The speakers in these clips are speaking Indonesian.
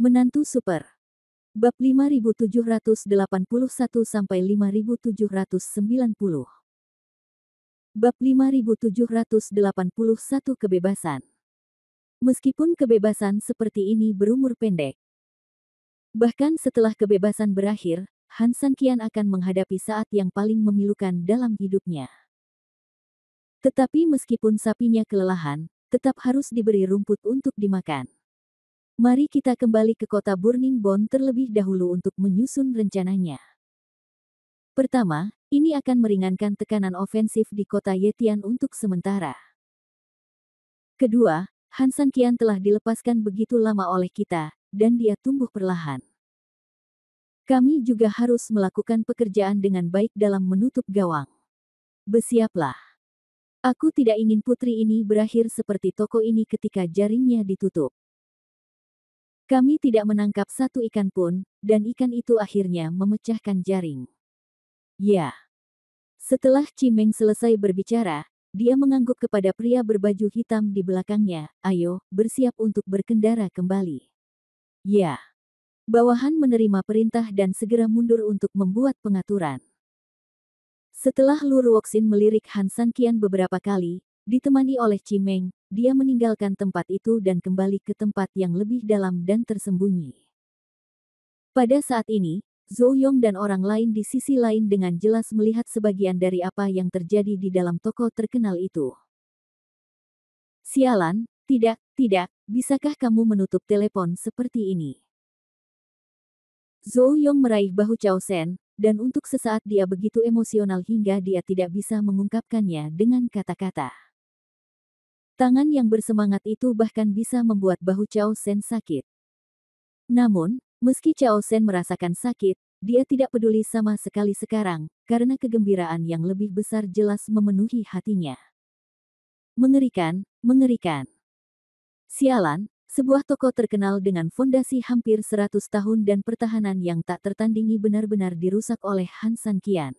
Menantu Super. Bab 5781 sampai 5790. Bab 5781 Kebebasan. Meskipun kebebasan seperti ini berumur pendek, bahkan setelah kebebasan berakhir, Han Sanqian akan menghadapi saat yang paling memilukan dalam hidupnya. Tetapi meskipun sapinya kelelahan, tetap harus diberi rumput untuk dimakan. Mari kita kembali ke kota Burning Bone terlebih dahulu untuk menyusun rencananya. Pertama, ini akan meringankan tekanan ofensif di kota Yetian untuk sementara. Kedua, Han Sanqian telah dilepaskan begitu lama oleh kita, dan dia tumbuh perlahan. Kami juga harus melakukan pekerjaan dengan baik dalam menutup gawang. Bersiaplah. Aku tidak ingin putri ini berakhir seperti toko ini ketika jaringnya ditutup. Kami tidak menangkap satu ikan pun, dan ikan itu akhirnya memecahkan jaring. Ya. Setelah Cimeng selesai berbicara, dia mengangguk kepada pria berbaju hitam di belakangnya. Ayo, bersiap untuk berkendara kembali. Ya. Bawahan menerima perintah dan segera mundur untuk membuat pengaturan. Setelah Lu Ruoxin melirik Han Sanqian beberapa kali, ditemani oleh Cimeng, dia meninggalkan tempat itu dan kembali ke tempat yang lebih dalam dan tersembunyi. Pada saat ini, Zhou Yong dan orang lain di sisi lain dengan jelas melihat sebagian dari apa yang terjadi di dalam toko terkenal itu. Sialan, tidak, bisakah kamu menutup telepon seperti ini? Zhou Yong meraih bahu Chao Shen, dan untuk sesaat dia begitu emosional hingga dia tidak bisa mengungkapkannya dengan kata-kata. Tangan yang bersemangat itu bahkan bisa membuat bahu Chao Shen sakit. Namun, meski Chao Shen merasakan sakit, dia tidak peduli sama sekali sekarang, karena kegembiraan yang lebih besar jelas memenuhi hatinya. Mengerikan, mengerikan. Sialan, sebuah toko terkenal dengan fondasi hampir 100 tahun dan pertahanan yang tak tertandingi benar-benar dirusak oleh Han Sanqian.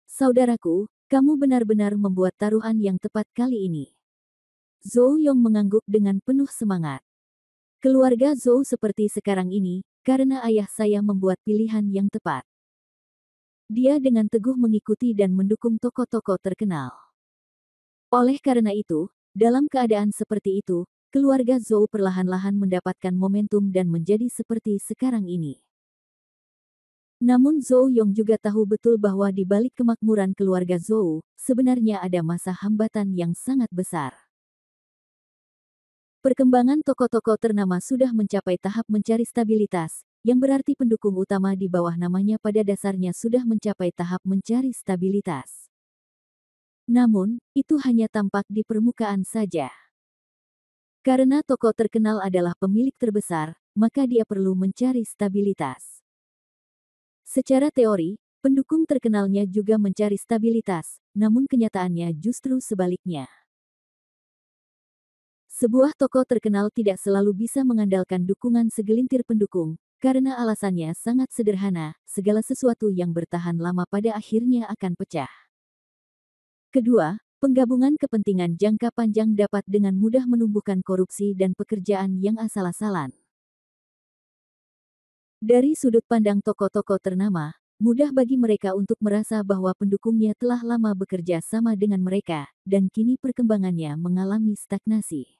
Saudaraku, kamu benar-benar membuat taruhan yang tepat kali ini. Zhou Yong mengangguk dengan penuh semangat. Keluarga Zhou seperti sekarang ini, karena ayah saya membuat pilihan yang tepat. Dia dengan teguh mengikuti dan mendukung tokoh-tokoh terkenal. Oleh karena itu, dalam keadaan seperti itu, keluarga Zhou perlahan-lahan mendapatkan momentum dan menjadi seperti sekarang ini. Namun Zhou Yong juga tahu betul bahwa di balik kemakmuran keluarga Zhou, sebenarnya ada masa hambatan yang sangat besar. Perkembangan toko-toko ternama sudah mencapai tahap mencari stabilitas, yang berarti pendukung utama di bawah namanya pada dasarnya sudah mencapai tahap mencari stabilitas. Namun, itu hanya tampak di permukaan saja. Karena toko terkenal adalah pemilik terbesar, maka dia perlu mencari stabilitas. Secara teori, pendukung terkenalnya juga mencari stabilitas, namun kenyataannya justru sebaliknya. Sebuah toko terkenal tidak selalu bisa mengandalkan dukungan segelintir pendukung, karena alasannya sangat sederhana, segala sesuatu yang bertahan lama pada akhirnya akan pecah. Kedua, penggabungan kepentingan jangka panjang dapat dengan mudah menumbuhkan korupsi dan pekerjaan yang asal-asalan. Dari sudut pandang toko-toko ternama, mudah bagi mereka untuk merasa bahwa pendukungnya telah lama bekerja sama dengan mereka, dan kini perkembangannya mengalami stagnasi.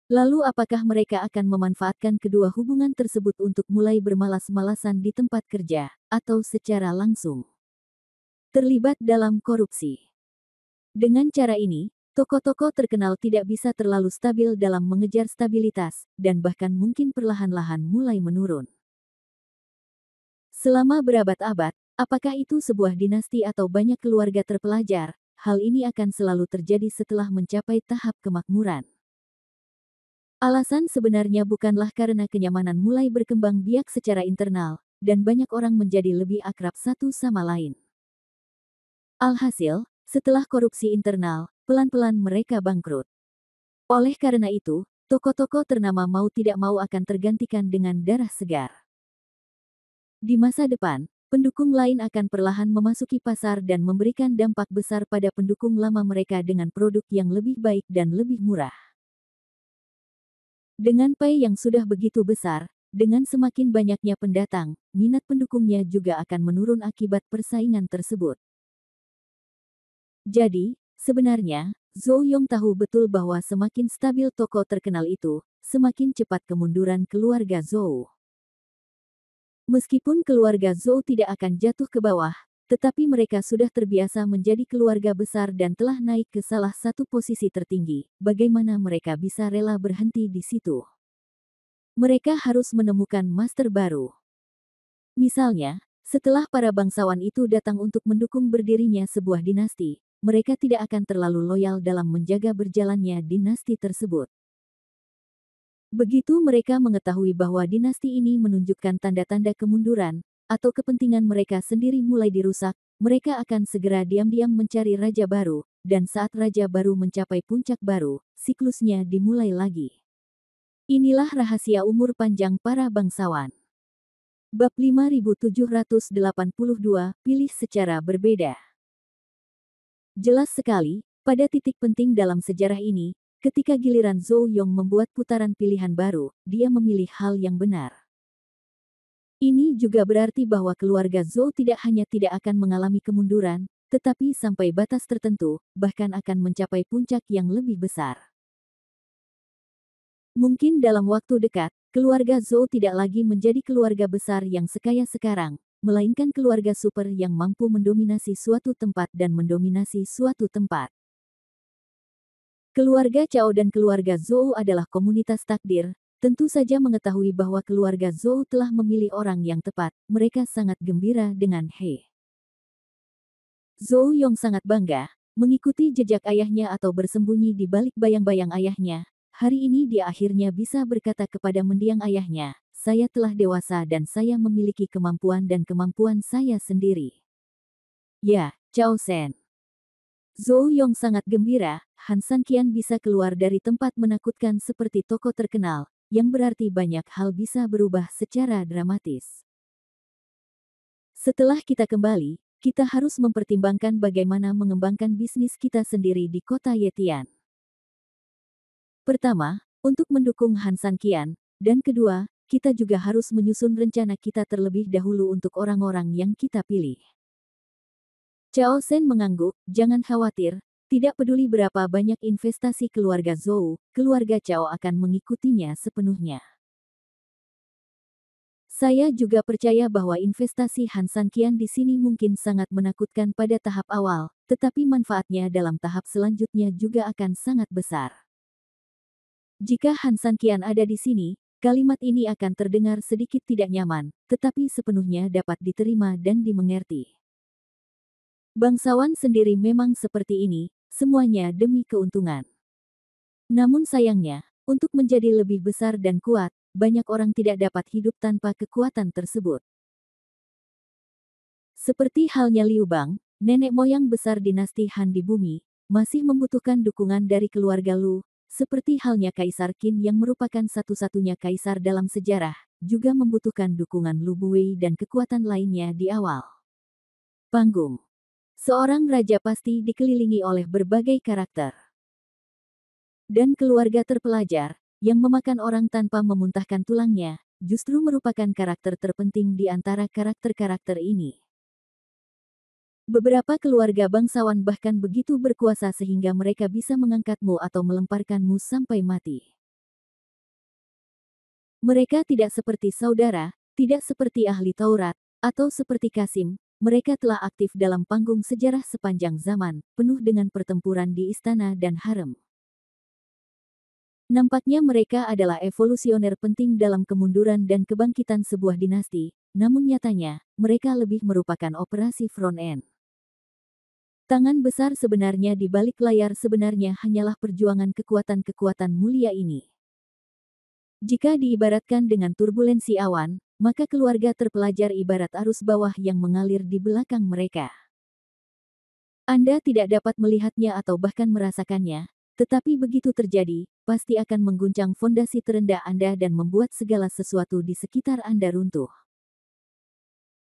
Lalu apakah mereka akan memanfaatkan kedua hubungan tersebut untuk mulai bermalas-malasan di tempat kerja, atau secara langsung terlibat dalam korupsi? Dengan cara ini, toko-toko terkenal tidak bisa terlalu stabil dalam mengejar stabilitas, dan bahkan mungkin perlahan-lahan mulai menurun. Selama berabad-abad, apakah itu sebuah dinasti atau banyak keluarga terpelajar, hal ini akan selalu terjadi setelah mencapai tahap kemakmuran. Alasan sebenarnya bukanlah karena kenyamanan mulai berkembang biak secara internal, dan banyak orang menjadi lebih akrab satu sama lain. Alhasil, setelah korupsi internal, pelan-pelan mereka bangkrut. Oleh karena itu, toko-toko ternama mau tidak mau akan tergantikan dengan darah segar. Di masa depan, pendukung lain akan perlahan memasuki pasar dan memberikan dampak besar pada pendukung lama mereka dengan produk yang lebih baik dan lebih murah. Dengan pay yang sudah begitu besar, dengan semakin banyaknya pendatang, minat pendukungnya juga akan menurun akibat persaingan tersebut. Jadi, sebenarnya, Zhou Yong tahu betul bahwa semakin stabil tokoh terkenal itu, semakin cepat kemunduran keluarga Zhou. Meskipun keluarga Zhou tidak akan jatuh ke bawah, tetapi mereka sudah terbiasa menjadi keluarga besar dan telah naik ke salah satu posisi tertinggi. Bagaimana mereka bisa rela berhenti di situ? Mereka harus menemukan master baru. Misalnya, setelah para bangsawan itu datang untuk mendukung berdirinya sebuah dinasti, mereka tidak akan terlalu loyal dalam menjaga berjalannya dinasti tersebut. Begitu mereka mengetahui bahwa dinasti ini menunjukkan tanda-tanda kemunduran, atau kepentingan mereka sendiri mulai dirusak, mereka akan segera diam-diam mencari raja baru, dan saat raja baru mencapai puncak baru, siklusnya dimulai lagi. Inilah rahasia umur panjang para bangsawan. Bab 5782, pilih secara berbeda. Jelas sekali, pada titik penting dalam sejarah ini, ketika giliran Zhou Yong membuat putaran pilihan baru, dia memilih hal yang benar. Ini juga berarti bahwa keluarga Zhou tidak hanya tidak akan mengalami kemunduran, tetapi sampai batas tertentu, bahkan akan mencapai puncak yang lebih besar. Mungkin dalam waktu dekat, keluarga Zhou tidak lagi menjadi keluarga besar yang sekaya sekarang, melainkan keluarga super yang mampu mendominasi suatu tempat dan mendominasi suatu tempat. Keluarga Cao dan keluarga Zhou adalah komunitas takdir, tentu saja mengetahui bahwa keluarga Zhou telah memilih orang yang tepat, mereka sangat gembira dengan He. Zhou Yong sangat bangga, mengikuti jejak ayahnya atau bersembunyi di balik bayang-bayang ayahnya. Hari ini dia akhirnya bisa berkata kepada mendiang ayahnya, saya telah dewasa dan saya memiliki kemampuan dan kemampuan saya sendiri. Ya, Cao Shen. Zhou Yong sangat gembira, Han Sanqian bisa keluar dari tempat menakutkan seperti tokoh terkenal, yang berarti banyak hal bisa berubah secara dramatis. Setelah kita kembali, kita harus mempertimbangkan bagaimana mengembangkan bisnis kita sendiri di kota Yetian. Pertama, untuk mendukung Han Sanqian, dan kedua, kita juga harus menyusun rencana kita terlebih dahulu untuk orang-orang yang kita pilih. Cao Shen mengangguk, jangan khawatir, tidak peduli berapa banyak investasi keluarga Zhou, keluarga Cao akan mengikutinya sepenuhnya. Saya juga percaya bahwa investasi Han Sanqian di sini mungkin sangat menakutkan pada tahap awal, tetapi manfaatnya dalam tahap selanjutnya juga akan sangat besar. Jika Han Sanqian ada di sini, kalimat ini akan terdengar sedikit tidak nyaman, tetapi sepenuhnya dapat diterima dan dimengerti. Bangsawan sendiri memang seperti ini, semuanya demi keuntungan. Namun sayangnya, untuk menjadi lebih besar dan kuat, banyak orang tidak dapat hidup tanpa kekuatan tersebut. Seperti halnya Liu Bang, nenek moyang besar dinasti Han di bumi, masih membutuhkan dukungan dari keluarga Lu, seperti halnya Kaisar Qin yang merupakan satu-satunya kaisar dalam sejarah, juga membutuhkan dukungan Lu Buwei dan kekuatan lainnya di awal panggung. Seorang raja pasti dikelilingi oleh berbagai karakter dan keluarga terpelajar, yang memakan orang tanpa memuntahkan tulangnya, justru merupakan karakter terpenting di antara karakter-karakter ini. Beberapa keluarga bangsawan bahkan begitu berkuasa sehingga mereka bisa mengangkatmu atau melemparkanmu sampai mati. Mereka tidak seperti saudara, tidak seperti ahli Taurat, atau seperti Kasim, mereka telah aktif dalam panggung sejarah sepanjang zaman, penuh dengan pertempuran di istana dan harem. Nampaknya mereka adalah evolusioner penting dalam kemunduran dan kebangkitan sebuah dinasti, namun nyatanya, mereka lebih merupakan operasi front-end. Tangan besar sebenarnya di balik layar sebenarnya hanyalah perjuangan kekuatan-kekuatan mulia ini. Jika diibaratkan dengan turbulensi awan, maka keluarga terpelajar ibarat arus bawah yang mengalir di belakang mereka. Anda tidak dapat melihatnya atau bahkan merasakannya, tetapi begitu terjadi, pasti akan mengguncang fondasi terendah Anda dan membuat segala sesuatu di sekitar Anda runtuh.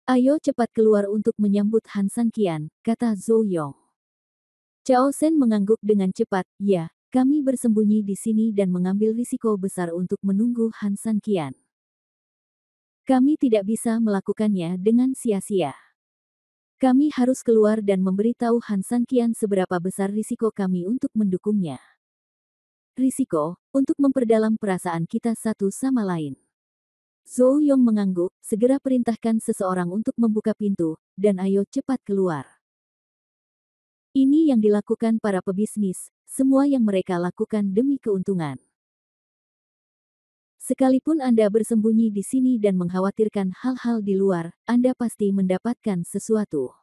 Ayo cepat keluar untuk menyambut Han Sanqian, kata Zhou Yong. Cao Shen mengangguk dengan cepat, ya, kami bersembunyi di sini dan mengambil risiko besar untuk menunggu Han San Qian. Kami tidak bisa melakukannya dengan sia-sia. Kami harus keluar dan memberitahu Han San Qian seberapa besar risiko kami untuk mendukungnya. Risiko untuk memperdalam perasaan kita satu sama lain. Zhou Yong mengangguk, segera perintahkan seseorang untuk membuka pintu, dan ayo cepat keluar. Ini yang dilakukan para pebisnis, semua yang mereka lakukan demi keuntungan. Sekalipun Anda bersembunyi di sini dan mengkhawatirkan hal-hal di luar, Anda pasti mendapatkan sesuatu.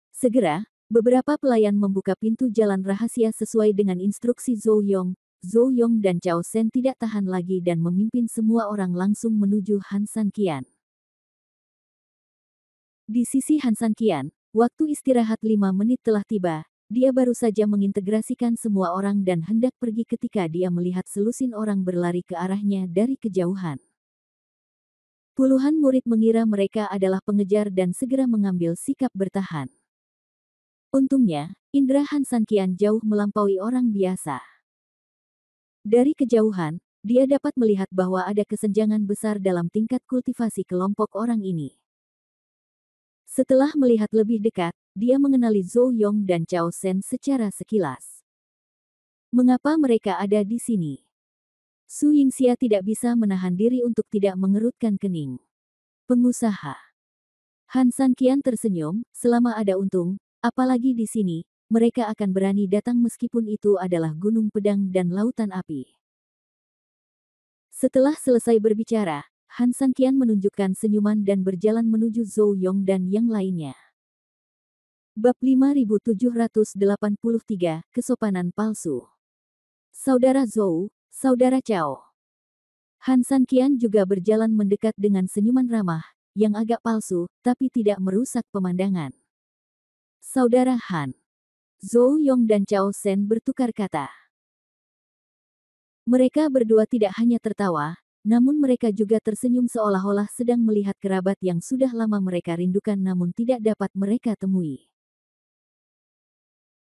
Segera, beberapa pelayan membuka pintu jalan rahasia sesuai dengan instruksi Zhou Yong. Zhou Yong dan Chao Shen tidak tahan lagi dan memimpin semua orang langsung menuju Han San Qian. Di sisi Han San Qian, waktu istirahat 5 menit telah tiba. Dia baru saja mengintegrasikan semua orang dan hendak pergi ketika dia melihat selusin orang berlari ke arahnya dari kejauhan. Puluhan murid mengira mereka adalah pengejar dan segera mengambil sikap bertahan. Untungnya, indera Han San Qian jauh melampaui orang biasa. Dari kejauhan, dia dapat melihat bahwa ada kesenjangan besar dalam tingkat kultivasi kelompok orang ini. Setelah melihat lebih dekat, dia mengenali Zhou Yong dan Chao Shen secara sekilas. Mengapa mereka ada di sini? Su Yingxia tidak bisa menahan diri untuk tidak mengerutkan kening. Pengusaha. Han San Qian tersenyum, selama ada untung, apalagi di sini, mereka akan berani datang meskipun itu adalah gunung pedang dan lautan api. Setelah selesai berbicara, Han San Qian menunjukkan senyuman dan berjalan menuju Zhou Yong dan yang lainnya. Bab 5783, Kesopanan Palsu. Saudara Zhou, Saudara Chao. Han San Qian juga berjalan mendekat dengan senyuman ramah, yang agak palsu, tapi tidak merusak pemandangan. Saudara Han. Zhou Yong dan Chao Shen bertukar kata. Mereka berdua tidak hanya tertawa, namun mereka juga tersenyum seolah-olah sedang melihat kerabat yang sudah lama mereka rindukan namun tidak dapat mereka temui.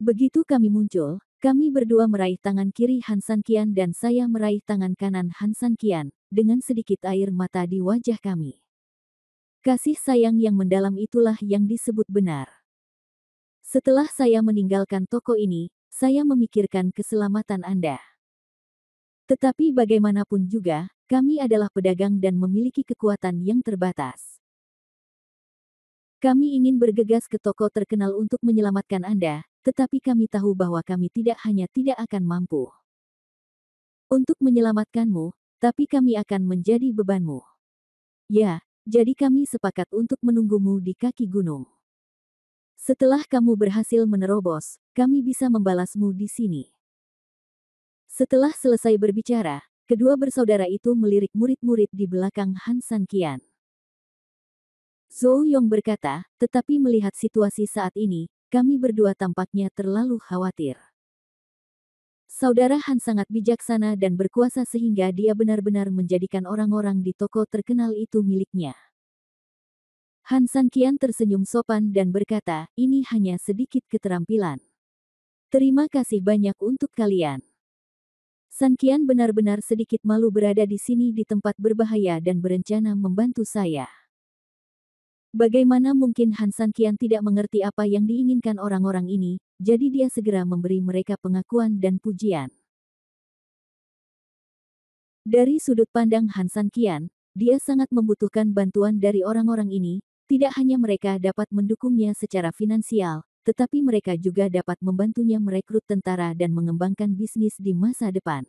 Begitu kami muncul, kami berdua meraih tangan kiri Han San Qian dan saya meraih tangan kanan Han San Qian, dengan sedikit air mata di wajah kami. Kasih sayang yang mendalam itulah yang disebut benar. Setelah saya meninggalkan toko ini, saya memikirkan keselamatan Anda. Tetapi bagaimanapun juga, kami adalah pedagang dan memiliki kekuatan yang terbatas. Kami ingin bergegas ke toko terkenal untuk menyelamatkan Anda, tetapi kami tahu bahwa kami tidak hanya tidak akan mampu untuk menyelamatkanmu, tapi kami akan menjadi bebanmu. Ya, jadi kami sepakat untuk menunggumu di kaki gunung. Setelah kamu berhasil menerobos, kami bisa membalasmu di sini. Setelah selesai berbicara, kedua bersaudara itu melirik murid-murid di belakang Han San Qian. Zhou Yong berkata, tetapi melihat situasi saat ini, kami berdua tampaknya terlalu khawatir. Saudara Han sangat bijaksana dan berkuasa sehingga dia benar-benar menjadikan orang-orang di toko terkenal itu miliknya. Han San Qian tersenyum sopan dan berkata, ini hanya sedikit keterampilan. Terima kasih banyak untuk kalian. San Qian benar-benar sedikit malu berada di sini di tempat berbahaya dan berencana membantu saya. Bagaimana mungkin Han San Qian tidak mengerti apa yang diinginkan orang-orang ini, jadi dia segera memberi mereka pengakuan dan pujian. Dari sudut pandang Han San Qian, dia sangat membutuhkan bantuan dari orang-orang ini, tidak hanya mereka dapat mendukungnya secara finansial, tetapi mereka juga dapat membantunya merekrut tentara dan mengembangkan bisnis di masa depan.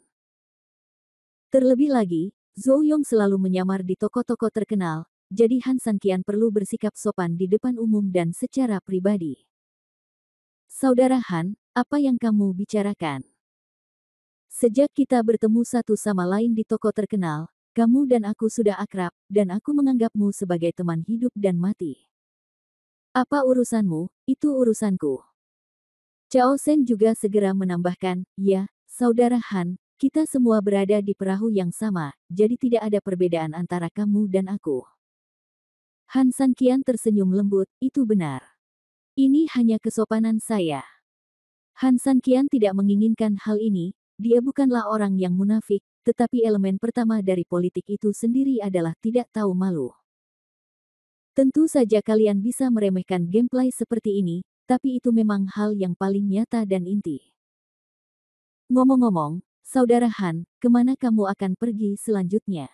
Terlebih lagi, Zhou Yong selalu menyamar di toko-toko terkenal, jadi Han San Qian perlu bersikap sopan di depan umum dan secara pribadi. Saudara Han, apa yang kamu bicarakan? Sejak kita bertemu satu sama lain di toko terkenal, kamu dan aku sudah akrab, dan aku menganggapmu sebagai teman hidup dan mati. Apa urusanmu, itu urusanku. Chao Shen juga segera menambahkan, ya, Saudara Han, kita semua berada di perahu yang sama, jadi tidak ada perbedaan antara kamu dan aku. Han San Qian tersenyum lembut, itu benar. Ini hanya kesopanan saya. Han Sanqian tidak menginginkan hal ini, dia bukanlah orang yang munafik, tetapi elemen pertama dari politik itu sendiri adalah tidak tahu malu. Tentu saja kalian bisa meremehkan gameplay seperti ini, tapi itu memang hal yang paling nyata dan inti. Ngomong-ngomong, Saudara Han, kemana kamu akan pergi selanjutnya?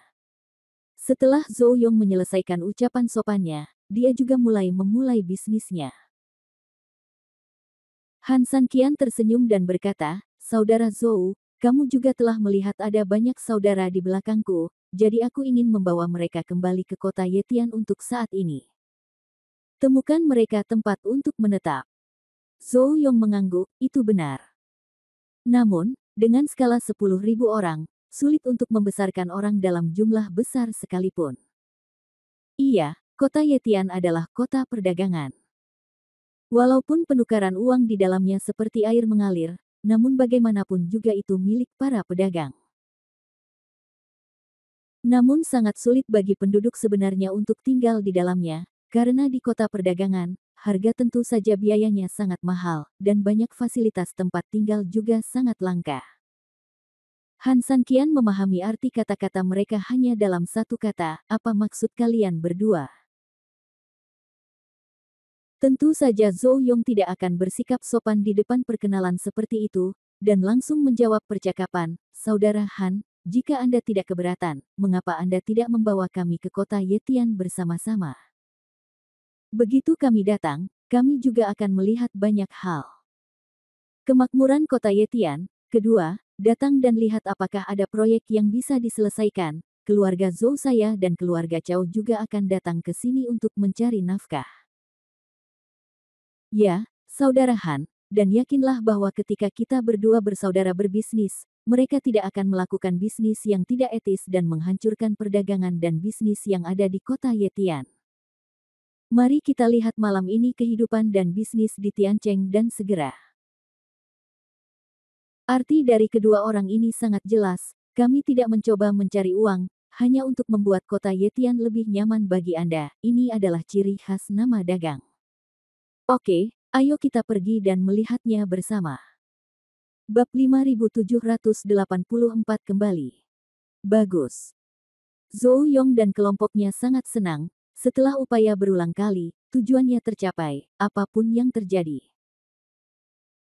Setelah Zhou Yong menyelesaikan ucapan sopannya, dia juga memulai bisnisnya. Han Sanqian tersenyum dan berkata, Saudara Zhou, kamu juga telah melihat ada banyak saudara di belakangku, jadi aku ingin membawa mereka kembali ke kota Yetian untuk saat ini. Temukan mereka tempat untuk menetap. Zhou Yong mengangguk, itu benar. Namun, dengan skala 10.000 orang, sulit untuk membesarkan orang dalam jumlah besar sekalipun. Iya, kota Yetian adalah kota perdagangan. Walaupun penukaran uang di dalamnya seperti air mengalir, namun bagaimanapun juga itu milik para pedagang. Namun sangat sulit bagi penduduk sebenarnya untuk tinggal di dalamnya, karena di kota perdagangan, harga tentu saja biayanya sangat mahal, dan banyak fasilitas tempat tinggal juga sangat langka. Han Sanqian memahami arti kata-kata mereka hanya dalam satu kata, apa maksud kalian berdua? Tentu saja Zhou Yong tidak akan bersikap sopan di depan perkenalan seperti itu, dan langsung menjawab percakapan, Saudara Han, jika Anda tidak keberatan, mengapa Anda tidak membawa kami ke kota Yetian bersama-sama? Begitu kami datang, kami juga akan melihat banyak hal. Kemakmuran kota Yetian, kedua, datang dan lihat apakah ada proyek yang bisa diselesaikan, keluarga Zhou saya dan keluarga Chow juga akan datang ke sini untuk mencari nafkah. Ya, Saudara Han, dan yakinlah bahwa ketika kita berdua bersaudara berbisnis, mereka tidak akan melakukan bisnis yang tidak etis dan menghancurkan perdagangan dan bisnis yang ada di kota Yetian. Mari kita lihat malam ini kehidupan dan bisnis di Tiancheng dan segera. Arti dari kedua orang ini sangat jelas, kami tidak mencoba mencari uang, hanya untuk membuat kota Yetian lebih nyaman bagi Anda, ini adalah ciri khas nama dagang. Oke, ayo kita pergi dan melihatnya bersama. Bab 5784 kembali. Bagus. Zhou Yong dan kelompoknya sangat senang, setelah upaya berulang kali, tujuannya tercapai, apapun yang terjadi.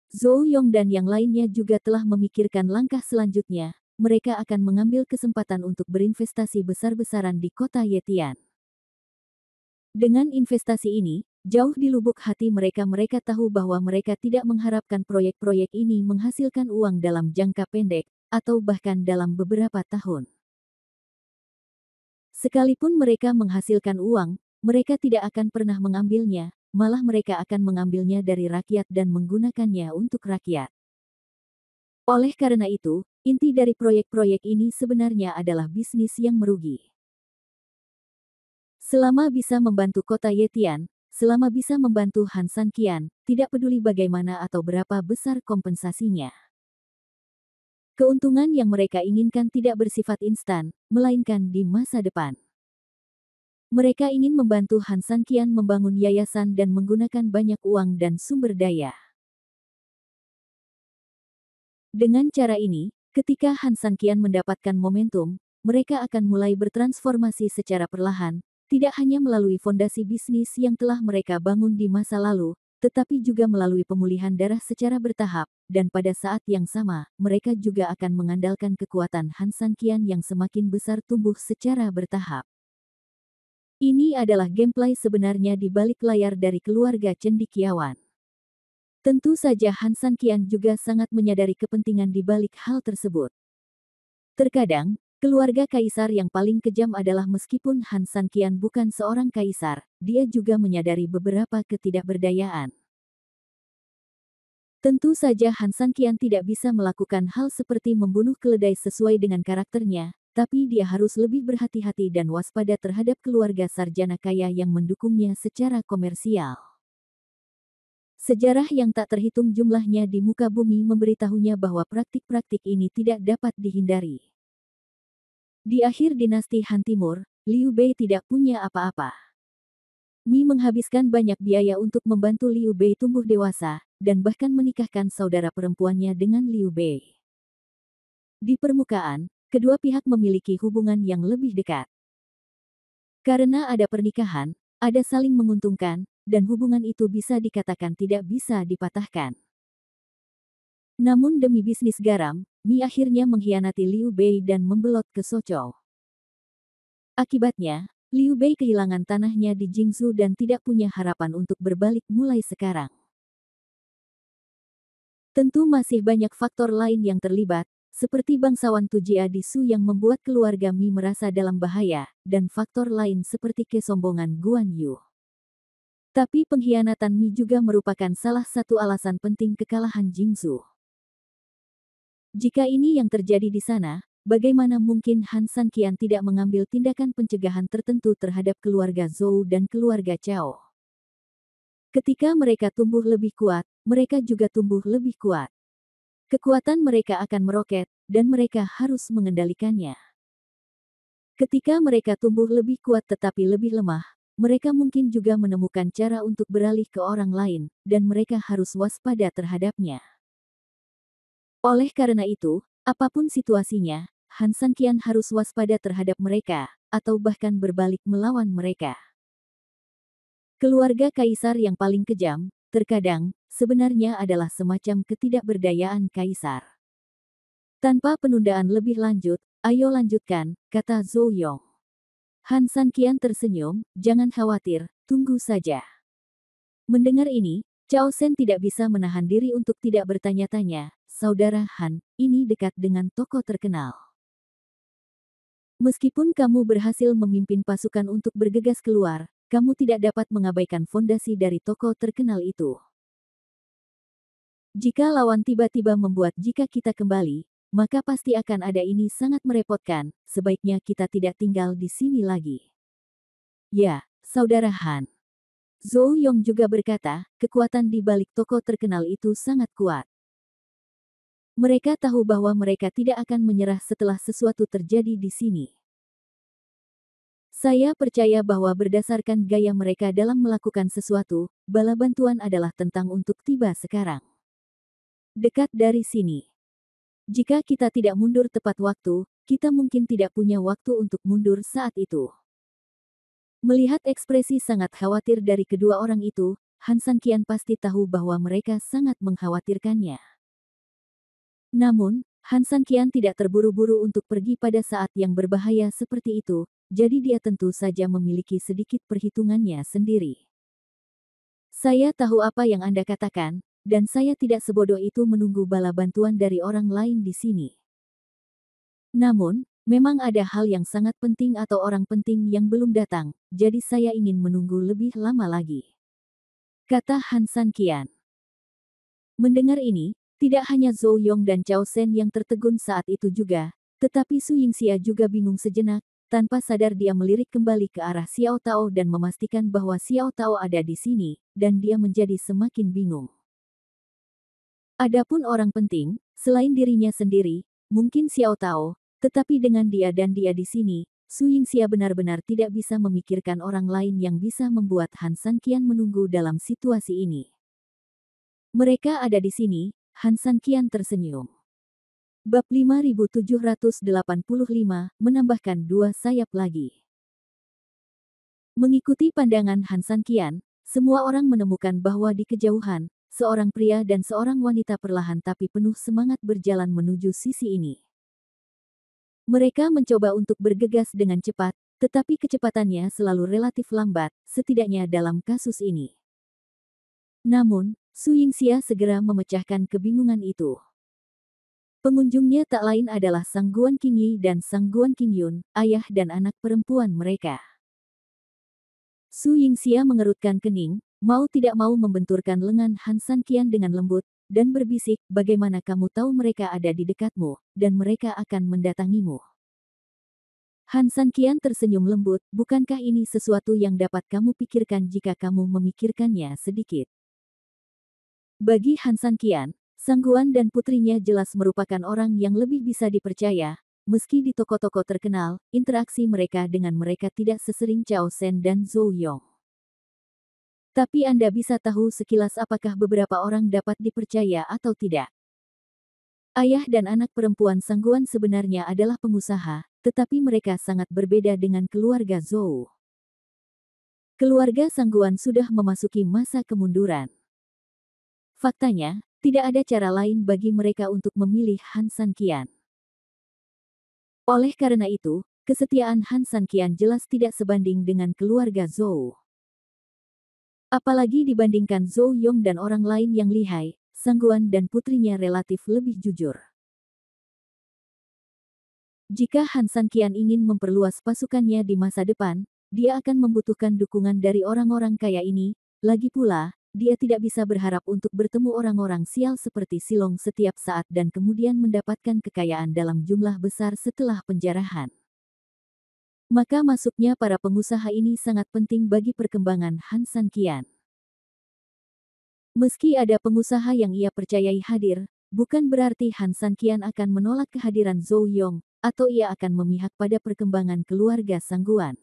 Zhou Yong dan yang lainnya juga telah memikirkan langkah selanjutnya, mereka akan mengambil kesempatan untuk berinvestasi besar-besaran di kota Yetian. Dengan investasi ini, jauh di lubuk hati mereka tahu bahwa mereka tidak mengharapkan proyek-proyek ini menghasilkan uang dalam jangka pendek, atau bahkan dalam beberapa tahun. Sekalipun mereka menghasilkan uang, mereka tidak akan pernah mengambilnya, malah mereka akan mengambilnya dari rakyat dan menggunakannya untuk rakyat. Oleh karena itu, inti dari proyek-proyek ini sebenarnya adalah bisnis yang merugi. Selama bisa membantu kota Yetian, selama bisa membantu Han Sanqian, tidak peduli bagaimana atau berapa besar kompensasinya. Keuntungan yang mereka inginkan tidak bersifat instan, melainkan di masa depan. Mereka ingin membantu Han Sanqian membangun yayasan dan menggunakan banyak uang dan sumber daya. Dengan cara ini, ketika Han Sanqian mendapatkan momentum, mereka akan mulai bertransformasi secara perlahan, tidak hanya melalui fondasi bisnis yang telah mereka bangun di masa lalu, tetapi juga melalui pemulihan darah secara bertahap, dan pada saat yang sama, mereka juga akan mengandalkan kekuatan Han Sanqian yang semakin besar tumbuh secara bertahap. Ini adalah gameplay sebenarnya di balik layar dari keluarga cendekiawan. Tentu saja Han Sanqian juga sangat menyadari kepentingan di balik hal tersebut. Terkadang, keluarga kaisar yang paling kejam adalah meskipun Han Sanqian bukan seorang kaisar, dia juga menyadari beberapa ketidakberdayaan. Tentu saja Han Sanqian tidak bisa melakukan hal seperti membunuh keledai sesuai dengan karakternya, tapi dia harus lebih berhati-hati dan waspada terhadap keluarga sarjana kaya yang mendukungnya secara komersial. Sejarah yang tak terhitung jumlahnya di muka bumi memberitahunya bahwa praktik-praktik ini tidak dapat dihindari. Di akhir dinasti Han Timur, Liu Bei tidak punya apa-apa. Mi menghabiskan banyak biaya untuk membantu Liu Bei tumbuh dewasa, dan bahkan menikahkan saudara perempuannya dengan Liu Bei. Di permukaan, kedua pihak memiliki hubungan yang lebih dekat. Karena ada pernikahan, ada saling menguntungkan, dan hubungan itu bisa dikatakan tidak bisa dipatahkan. Namun demi bisnis garam, Mi akhirnya mengkhianati Liu Bei dan membelot ke Sozhou. Akibatnya, Liu Bei kehilangan tanahnya di Jingzhou dan tidak punya harapan untuk berbalik mulai sekarang. Tentu masih banyak faktor lain yang terlibat, seperti bangsawan Tujia di Su yang membuat keluarga Mi merasa dalam bahaya, dan faktor lain seperti kesombongan Guan Yu. Tapi pengkhianatan Mi juga merupakan salah satu alasan penting kekalahan Jingzhou. Jika ini yang terjadi di sana, bagaimana mungkin Han Sanqian tidak mengambil tindakan pencegahan tertentu terhadap keluarga Zhou dan keluarga Cao? Ketika mereka tumbuh lebih kuat, mereka juga tumbuh lebih kuat. Kekuatan mereka akan meroket, dan mereka harus mengendalikannya. Ketika mereka tumbuh lebih kuat tetapi lebih lemah, mereka mungkin juga menemukan cara untuk beralih ke orang lain, dan mereka harus waspada terhadapnya. Oleh karena itu, apapun situasinya, Han Sanqian harus waspada terhadap mereka, atau bahkan berbalik melawan mereka. Keluarga kaisar yang paling kejam, terkadang, sebenarnya adalah semacam ketidakberdayaan kaisar. Tanpa penundaan lebih lanjut, ayo lanjutkan, kata Zhou Yong. Han Sanqian tersenyum, jangan khawatir, tunggu saja. Mendengar ini, Cao Shen tidak bisa menahan diri untuk tidak bertanya-tanya, saudara Han, ini dekat dengan tokoh terkenal. Meskipun kamu berhasil memimpin pasukan untuk bergegas keluar, kamu tidak dapat mengabaikan fondasi dari tokoh terkenal itu. Jika lawan tiba-tiba membuat jika kita kembali, maka pasti akan ada ini sangat merepotkan, sebaiknya kita tidak tinggal di sini lagi. Ya, saudara Han. Zhou Yong juga berkata, kekuatan di balik tokoh terkenal itu sangat kuat. Mereka tahu bahwa mereka tidak akan menyerah setelah sesuatu terjadi di sini. Saya percaya bahwa berdasarkan gaya mereka dalam melakukan sesuatu, bala bantuan adalah tentang untuk tiba sekarang. Dekat dari sini. Jika kita tidak mundur tepat waktu, kita mungkin tidak punya waktu untuk mundur saat itu. Melihat ekspresi sangat khawatir dari kedua orang itu, Han Sanqian pasti tahu bahwa mereka sangat mengkhawatirkannya. Namun, Han Sanqian tidak terburu-buru untuk pergi pada saat yang berbahaya seperti itu, jadi dia tentu saja memiliki sedikit perhitungannya sendiri. Saya tahu apa yang Anda katakan, dan saya tidak sebodoh itu menunggu bala bantuan dari orang lain di sini. Namun, memang ada hal yang sangat penting atau orang penting yang belum datang, jadi saya ingin menunggu lebih lama lagi. Kata Han Sanqian. Mendengar ini, tidak hanya Zhou Yong dan Cao Shen yang tertegun saat itu juga, tetapi Su Yingxia juga bingung sejenak, tanpa sadar dia melirik kembali ke arah Xiao Tao dan memastikan bahwa Xiao Tao ada di sini, dan dia menjadi semakin bingung. Adapun orang penting, selain dirinya sendiri, mungkin Xiao Tao, tetapi dengan dia dan dia di sini, Su Yingxia benar-benar tidak bisa memikirkan orang lain yang bisa membuat Han Sanqian menunggu dalam situasi ini. Mereka ada di sini, Han Sanqian tersenyum. Bab 5785 menambahkan dua sayap lagi. Mengikuti pandangan Han Sanqian, semua orang menemukan bahwa di kejauhan, seorang pria dan seorang wanita perlahan tapi penuh semangat berjalan menuju sisi ini. Mereka mencoba untuk bergegas dengan cepat, tetapi kecepatannya selalu relatif lambat, setidaknya dalam kasus ini. Namun, Su Yingxia segera memecahkan kebingungan itu. Pengunjungnya tak lain adalah Sang Guan Qingyi dan Sang Guan Qingyun, ayah dan anak perempuan mereka. Su Yingxia mengerutkan kening, mau tidak mau membenturkan lengan Han Sanqian dengan lembut, dan berbisik, bagaimana kamu tahu mereka ada di dekatmu, dan mereka akan mendatangimu. Han Sanqian tersenyum lembut, bukankah ini sesuatu yang dapat kamu pikirkan jika kamu memikirkannya sedikit? Bagi Han Sanqian, Sang Guan dan putrinya jelas merupakan orang yang lebih bisa dipercaya, meski di toko-toko terkenal, interaksi mereka dengan mereka tidak sesering Cao Shen dan Zhou Yong. Tapi Anda bisa tahu sekilas apakah beberapa orang dapat dipercaya atau tidak. Ayah dan anak perempuan Sangguan sebenarnya adalah pengusaha, tetapi mereka sangat berbeda dengan keluarga Zhou. Keluarga Sangguan sudah memasuki masa kemunduran. Faktanya, tidak ada cara lain bagi mereka untuk memilih Han Sanqian. Oleh karena itu, kesetiaan Han Sanqian jelas tidak sebanding dengan keluarga Zhou. Apalagi dibandingkan Zhou Yong dan orang lain yang lihai, Sangguan dan putrinya relatif lebih jujur. Jika Han Sanqian ingin memperluas pasukannya di masa depan, dia akan membutuhkan dukungan dari orang-orang kaya ini. Lagi pula, dia tidak bisa berharap untuk bertemu orang-orang sial seperti Silong setiap saat dan kemudian mendapatkan kekayaan dalam jumlah besar setelah penjarahan. Maka masuknya para pengusaha ini sangat penting bagi perkembangan Han Sanqian. Meski ada pengusaha yang ia percayai hadir, bukan berarti Han Sanqian akan menolak kehadiran Zhou Yong, atau ia akan memihak pada perkembangan keluarga Sangguan.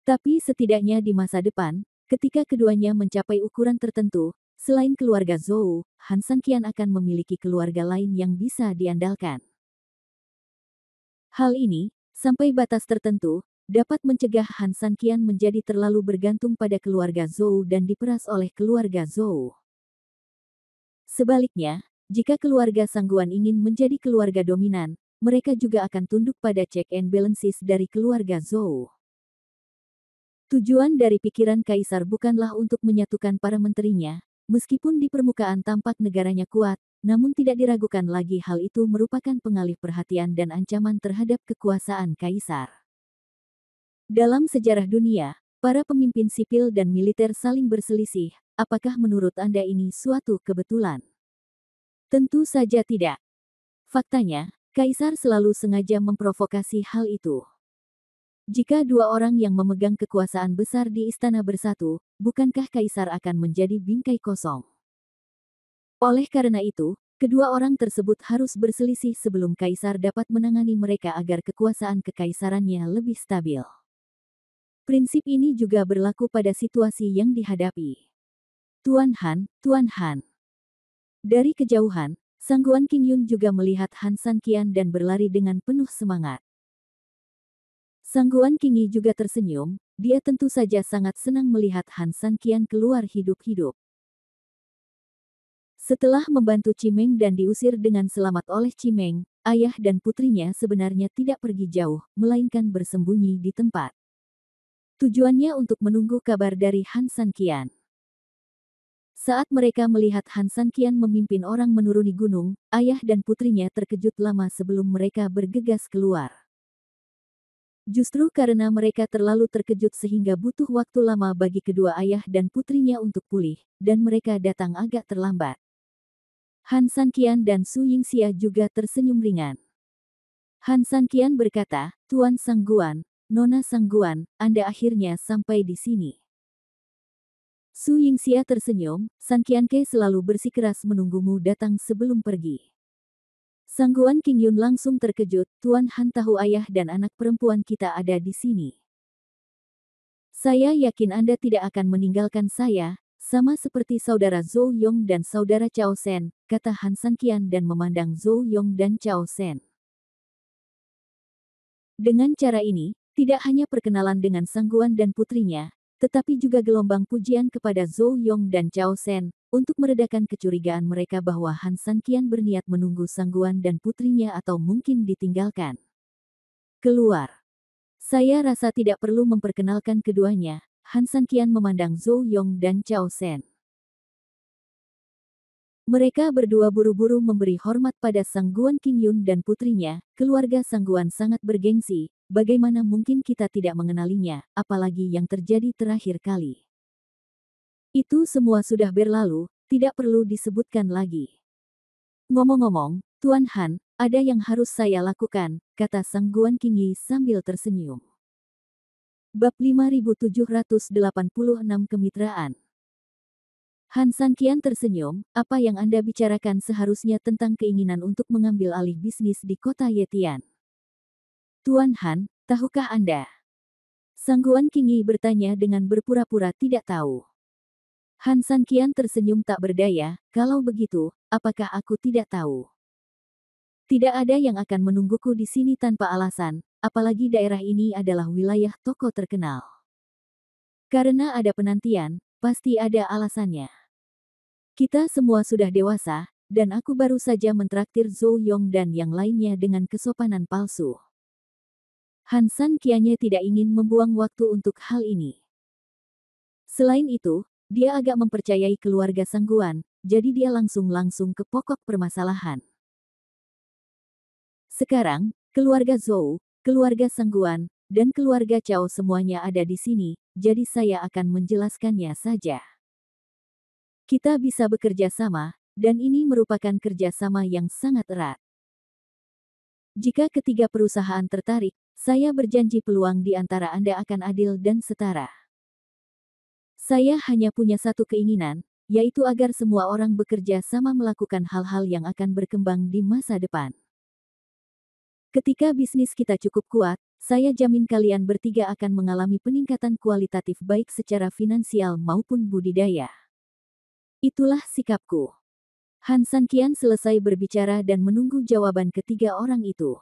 Tapi setidaknya di masa depan, ketika keduanya mencapai ukuran tertentu, selain keluarga Zhou, Han Sanqian akan memiliki keluarga lain yang bisa diandalkan. Hal ini, sampai batas tertentu, dapat mencegah Han Sanqian menjadi terlalu bergantung pada keluarga Zhou dan diperas oleh keluarga Zhou. Sebaliknya, jika keluarga Sangguan ingin menjadi keluarga dominan, mereka juga akan tunduk pada check and balances dari keluarga Zhou. Tujuan dari pikiran kaisar bukanlah untuk menyatukan para menterinya, meskipun di permukaan tampak negaranya kuat, namun tidak diragukan lagi hal itu merupakan pengalih perhatian dan ancaman terhadap kekuasaan kaisar. Dalam sejarah dunia, para pemimpin sipil dan militer saling berselisih. Apakah menurut Anda ini suatu kebetulan? Tentu saja tidak. Faktanya, kaisar selalu sengaja memprovokasi hal itu. Jika dua orang yang memegang kekuasaan besar di istana bersatu, bukankah kaisar akan menjadi bingkai kosong? Oleh karena itu, kedua orang tersebut harus berselisih sebelum kaisar dapat menangani mereka agar kekuasaan kekaisarannya lebih stabil. Prinsip ini juga berlaku pada situasi yang dihadapi. Tuan Han. Dari kejauhan, Sangguan Qingyun juga melihat Han Sanqian dan berlari dengan penuh semangat. Sangguan Qingyi juga tersenyum, dia tentu saja sangat senang melihat Han Sanqian keluar hidup-hidup. Setelah membantu Cimeng dan diusir dengan selamat oleh Cimeng, ayah dan putrinya sebenarnya tidak pergi jauh, melainkan bersembunyi di tempat. Tujuannya untuk menunggu kabar dari Han Sanqian. Saat mereka melihat Han Sanqian memimpin orang menuruni gunung, ayah dan putrinya terkejut lama sebelum mereka bergegas keluar. Justru karena mereka terlalu terkejut sehingga butuh waktu lama bagi kedua ayah dan putrinya untuk pulih, dan mereka datang agak terlambat. Han Sanqian dan Su Yingxia juga tersenyum ringan. Han Sanqian berkata, Tuan Sangguan, Nona Sangguan, Anda akhirnya sampai di sini. Su Yingxia tersenyum, Sanqianke selalu bersikeras menunggumu datang sebelum pergi. Sangguan Qingyun langsung terkejut, Tuan Han tahu ayah dan anak perempuan kita ada di sini. Saya yakin Anda tidak akan meninggalkan saya, sama seperti saudara Zhou Yong dan saudara Chao Shen, kata Han Sanqian dan memandang Zhou Yong dan Chao Shen. Dengan cara ini, tidak hanya perkenalan dengan Sangguan dan putrinya, tetapi juga gelombang pujian kepada Zhou Yong dan Chao Shen, untuk meredakan kecurigaan mereka bahwa Han Sanqian berniat menunggu Sangguan dan putrinya atau mungkin ditinggalkan. Keluar. Saya rasa tidak perlu memperkenalkan keduanya, Han Sanqian memandang Zhou Yong dan Chao Shen. Mereka berdua buru-buru memberi hormat pada Sangguan Qingyun dan putrinya, keluarga Sangguan sangat bergengsi, bagaimana mungkin kita tidak mengenalinya, apalagi yang terjadi terakhir kali. Itu semua sudah berlalu, tidak perlu disebutkan lagi. Ngomong-ngomong, Tuan Han, ada yang harus saya lakukan, kata Sangguan Qingyi sambil tersenyum. Bab 5786 Kemitraan. Han Sanqian tersenyum, apa yang Anda bicarakan seharusnya tentang keinginan untuk mengambil alih bisnis di kota Yetian. Tuan Han, tahukah Anda? Sangguan Qingyi bertanya dengan berpura-pura tidak tahu. Han Sanqian tersenyum tak berdaya, kalau begitu, apakah aku tidak tahu? Tidak ada yang akan menungguku di sini tanpa alasan, apalagi daerah ini adalah wilayah toko terkenal. Karena ada penantian, pasti ada alasannya. Kita semua sudah dewasa, dan aku baru saja mentraktir Zhou Yong dan yang lainnya dengan kesopanan palsu. Han Sanqian tidak ingin membuang waktu untuk hal ini. Selain itu, dia agak mempercayai keluarga Sangguan, jadi dia langsung ke pokok permasalahan. Sekarang, keluarga Zhou, keluarga Sangguan, dan keluarga Cao semuanya ada di sini, jadi saya akan menjelaskannya saja. Kita bisa bekerja sama, dan ini merupakan kerjasama yang sangat erat. Jika ketiga perusahaan tertarik, saya berjanji peluang di antara Anda akan adil dan setara. Saya hanya punya satu keinginan, yaitu agar semua orang bekerja sama melakukan hal-hal yang akan berkembang di masa depan. Ketika bisnis kita cukup kuat, saya jamin kalian bertiga akan mengalami peningkatan kualitatif baik secara finansial maupun budidaya. Itulah sikapku. Han Sanqian selesai berbicara dan menunggu jawaban ketiga orang itu.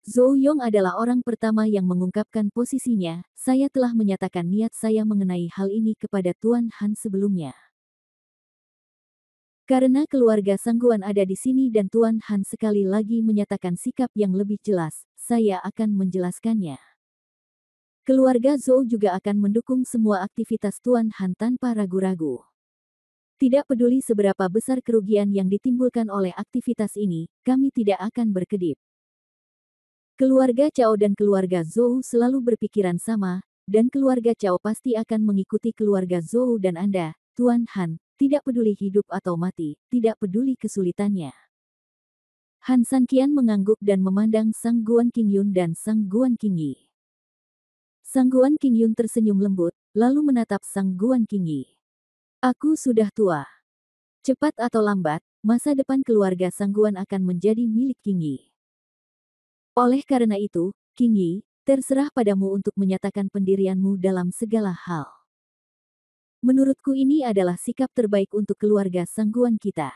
Zhou Yong adalah orang pertama yang mengungkapkan posisinya. Saya telah menyatakan niat saya mengenai hal ini kepada Tuan Han sebelumnya. Karena keluarga Sangguan ada di sini dan Tuan Han sekali lagi menyatakan sikap yang lebih jelas, saya akan menjelaskannya. Keluarga Zhou juga akan mendukung semua aktivitas Tuan Han tanpa ragu-ragu. Tidak peduli seberapa besar kerugian yang ditimbulkan oleh aktivitas ini, kami tidak akan berkedip. Keluarga Cao dan keluarga Zhou selalu berpikiran sama, dan keluarga Cao pasti akan mengikuti keluarga Zhou dan Anda, Tuan Han, tidak peduli hidup atau mati, tidak peduli kesulitannya. Han Sanqian mengangguk dan memandang Sangguan Qingyun dan Sangguan Qingyi. Sangguan Qingyun tersenyum lembut, lalu menatap Sangguan Qingyi. Aku sudah tua. Cepat atau lambat, masa depan keluarga Sangguan akan menjadi milik Qingyi. Oleh karena itu, Qingyi, terserah padamu untuk menyatakan pendirianmu dalam segala hal. Menurutku ini adalah sikap terbaik untuk keluarga Sangguan kita.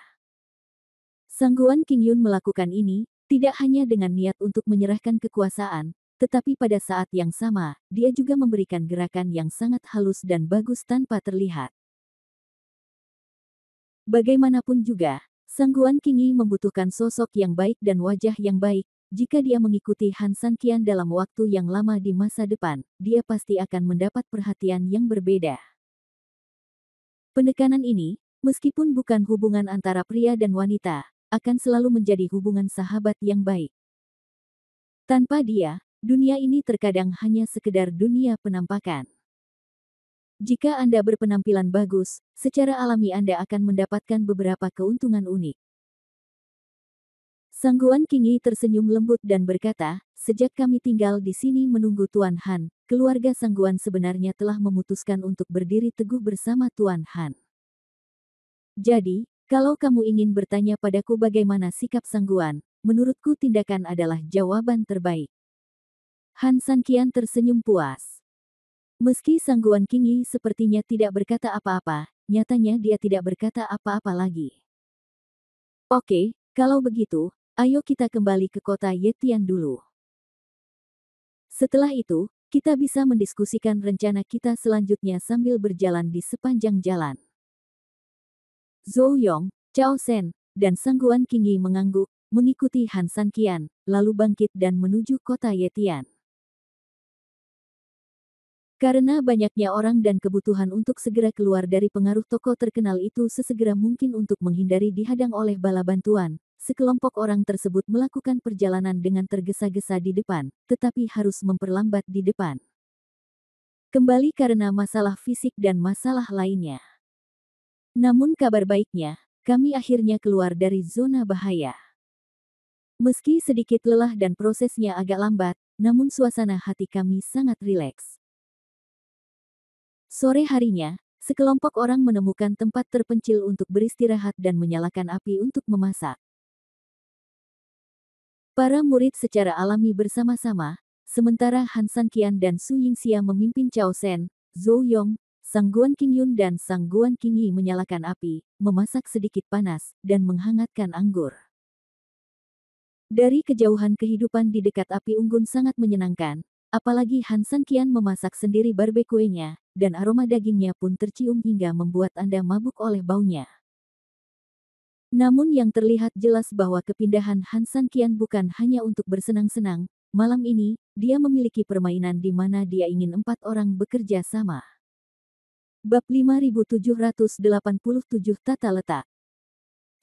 Sangguan Qingyun melakukan ini, tidak hanya dengan niat untuk menyerahkan kekuasaan, tetapi pada saat yang sama, dia juga memberikan gerakan yang sangat halus dan bagus tanpa terlihat. Bagaimanapun juga, Sangguan Qingyi membutuhkan sosok yang baik dan wajah yang baik. Jika dia mengikuti Han Sanqian dalam waktu yang lama di masa depan, dia pasti akan mendapat perhatian yang berbeda. Penekanan ini, meskipun bukan hubungan antara pria dan wanita, akan selalu menjadi hubungan sahabat yang baik. Tanpa dia, dunia ini terkadang hanya sekedar dunia penampakan. Jika Anda berpenampilan bagus, secara alami Anda akan mendapatkan beberapa keuntungan unik. Sangguan Qingyi tersenyum lembut dan berkata, sejak kami tinggal di sini menunggu Tuan Han, keluarga Sangguan sebenarnya telah memutuskan untuk berdiri teguh bersama Tuan Han. Jadi, kalau kamu ingin bertanya padaku bagaimana sikap Sangguan, menurutku tindakan adalah jawaban terbaik. Han Sanqian tersenyum puas. Meski Sangguan Qingyi sepertinya tidak berkata apa-apa, nyatanya dia tidak berkata apa-apa lagi. Oke, kalau begitu, ayo kita kembali ke kota Yetian dulu. Setelah itu, kita bisa mendiskusikan rencana kita selanjutnya sambil berjalan di sepanjang jalan. Zhou Yong, Cao Shen, dan Sangguan Qingyi mengangguk, mengikuti Han Sanqian, lalu bangkit dan menuju kota Yetian. Karena banyaknya orang dan kebutuhan untuk segera keluar dari pengaruh toko terkenal itu sesegera mungkin untuk menghindari dihadang oleh bala bantuan, sekelompok orang tersebut melakukan perjalanan dengan tergesa-gesa di depan, tetapi harus memperlambat di depan. Kembali karena masalah fisik dan masalah lainnya. Namun kabar baiknya, kami akhirnya keluar dari zona bahaya. Meski sedikit lelah dan prosesnya agak lambat, namun suasana hati kami sangat rileks. Sore harinya, sekelompok orang menemukan tempat terpencil untuk beristirahat dan menyalakan api untuk memasak. Para murid secara alami bersama-sama, sementara Han San Qian dan Su Yingxia memimpin Chao Shen, Zhou Yong, Sang Guan Qingyun dan Sang Guan Qingyi menyalakan api, memasak sedikit panas, dan menghangatkan anggur. Dari kejauhan kehidupan di dekat api unggun sangat menyenangkan, apalagi Han San Qian memasak sendiri barbekuenya, dan aroma dagingnya pun tercium hingga membuat Anda mabuk oleh baunya. Namun yang terlihat jelas bahwa kepindahan Han San Qian bukan hanya untuk bersenang-senang, malam ini, dia memiliki permainan di mana dia ingin 4 orang bekerja sama. Bab 5787 Tata Letak.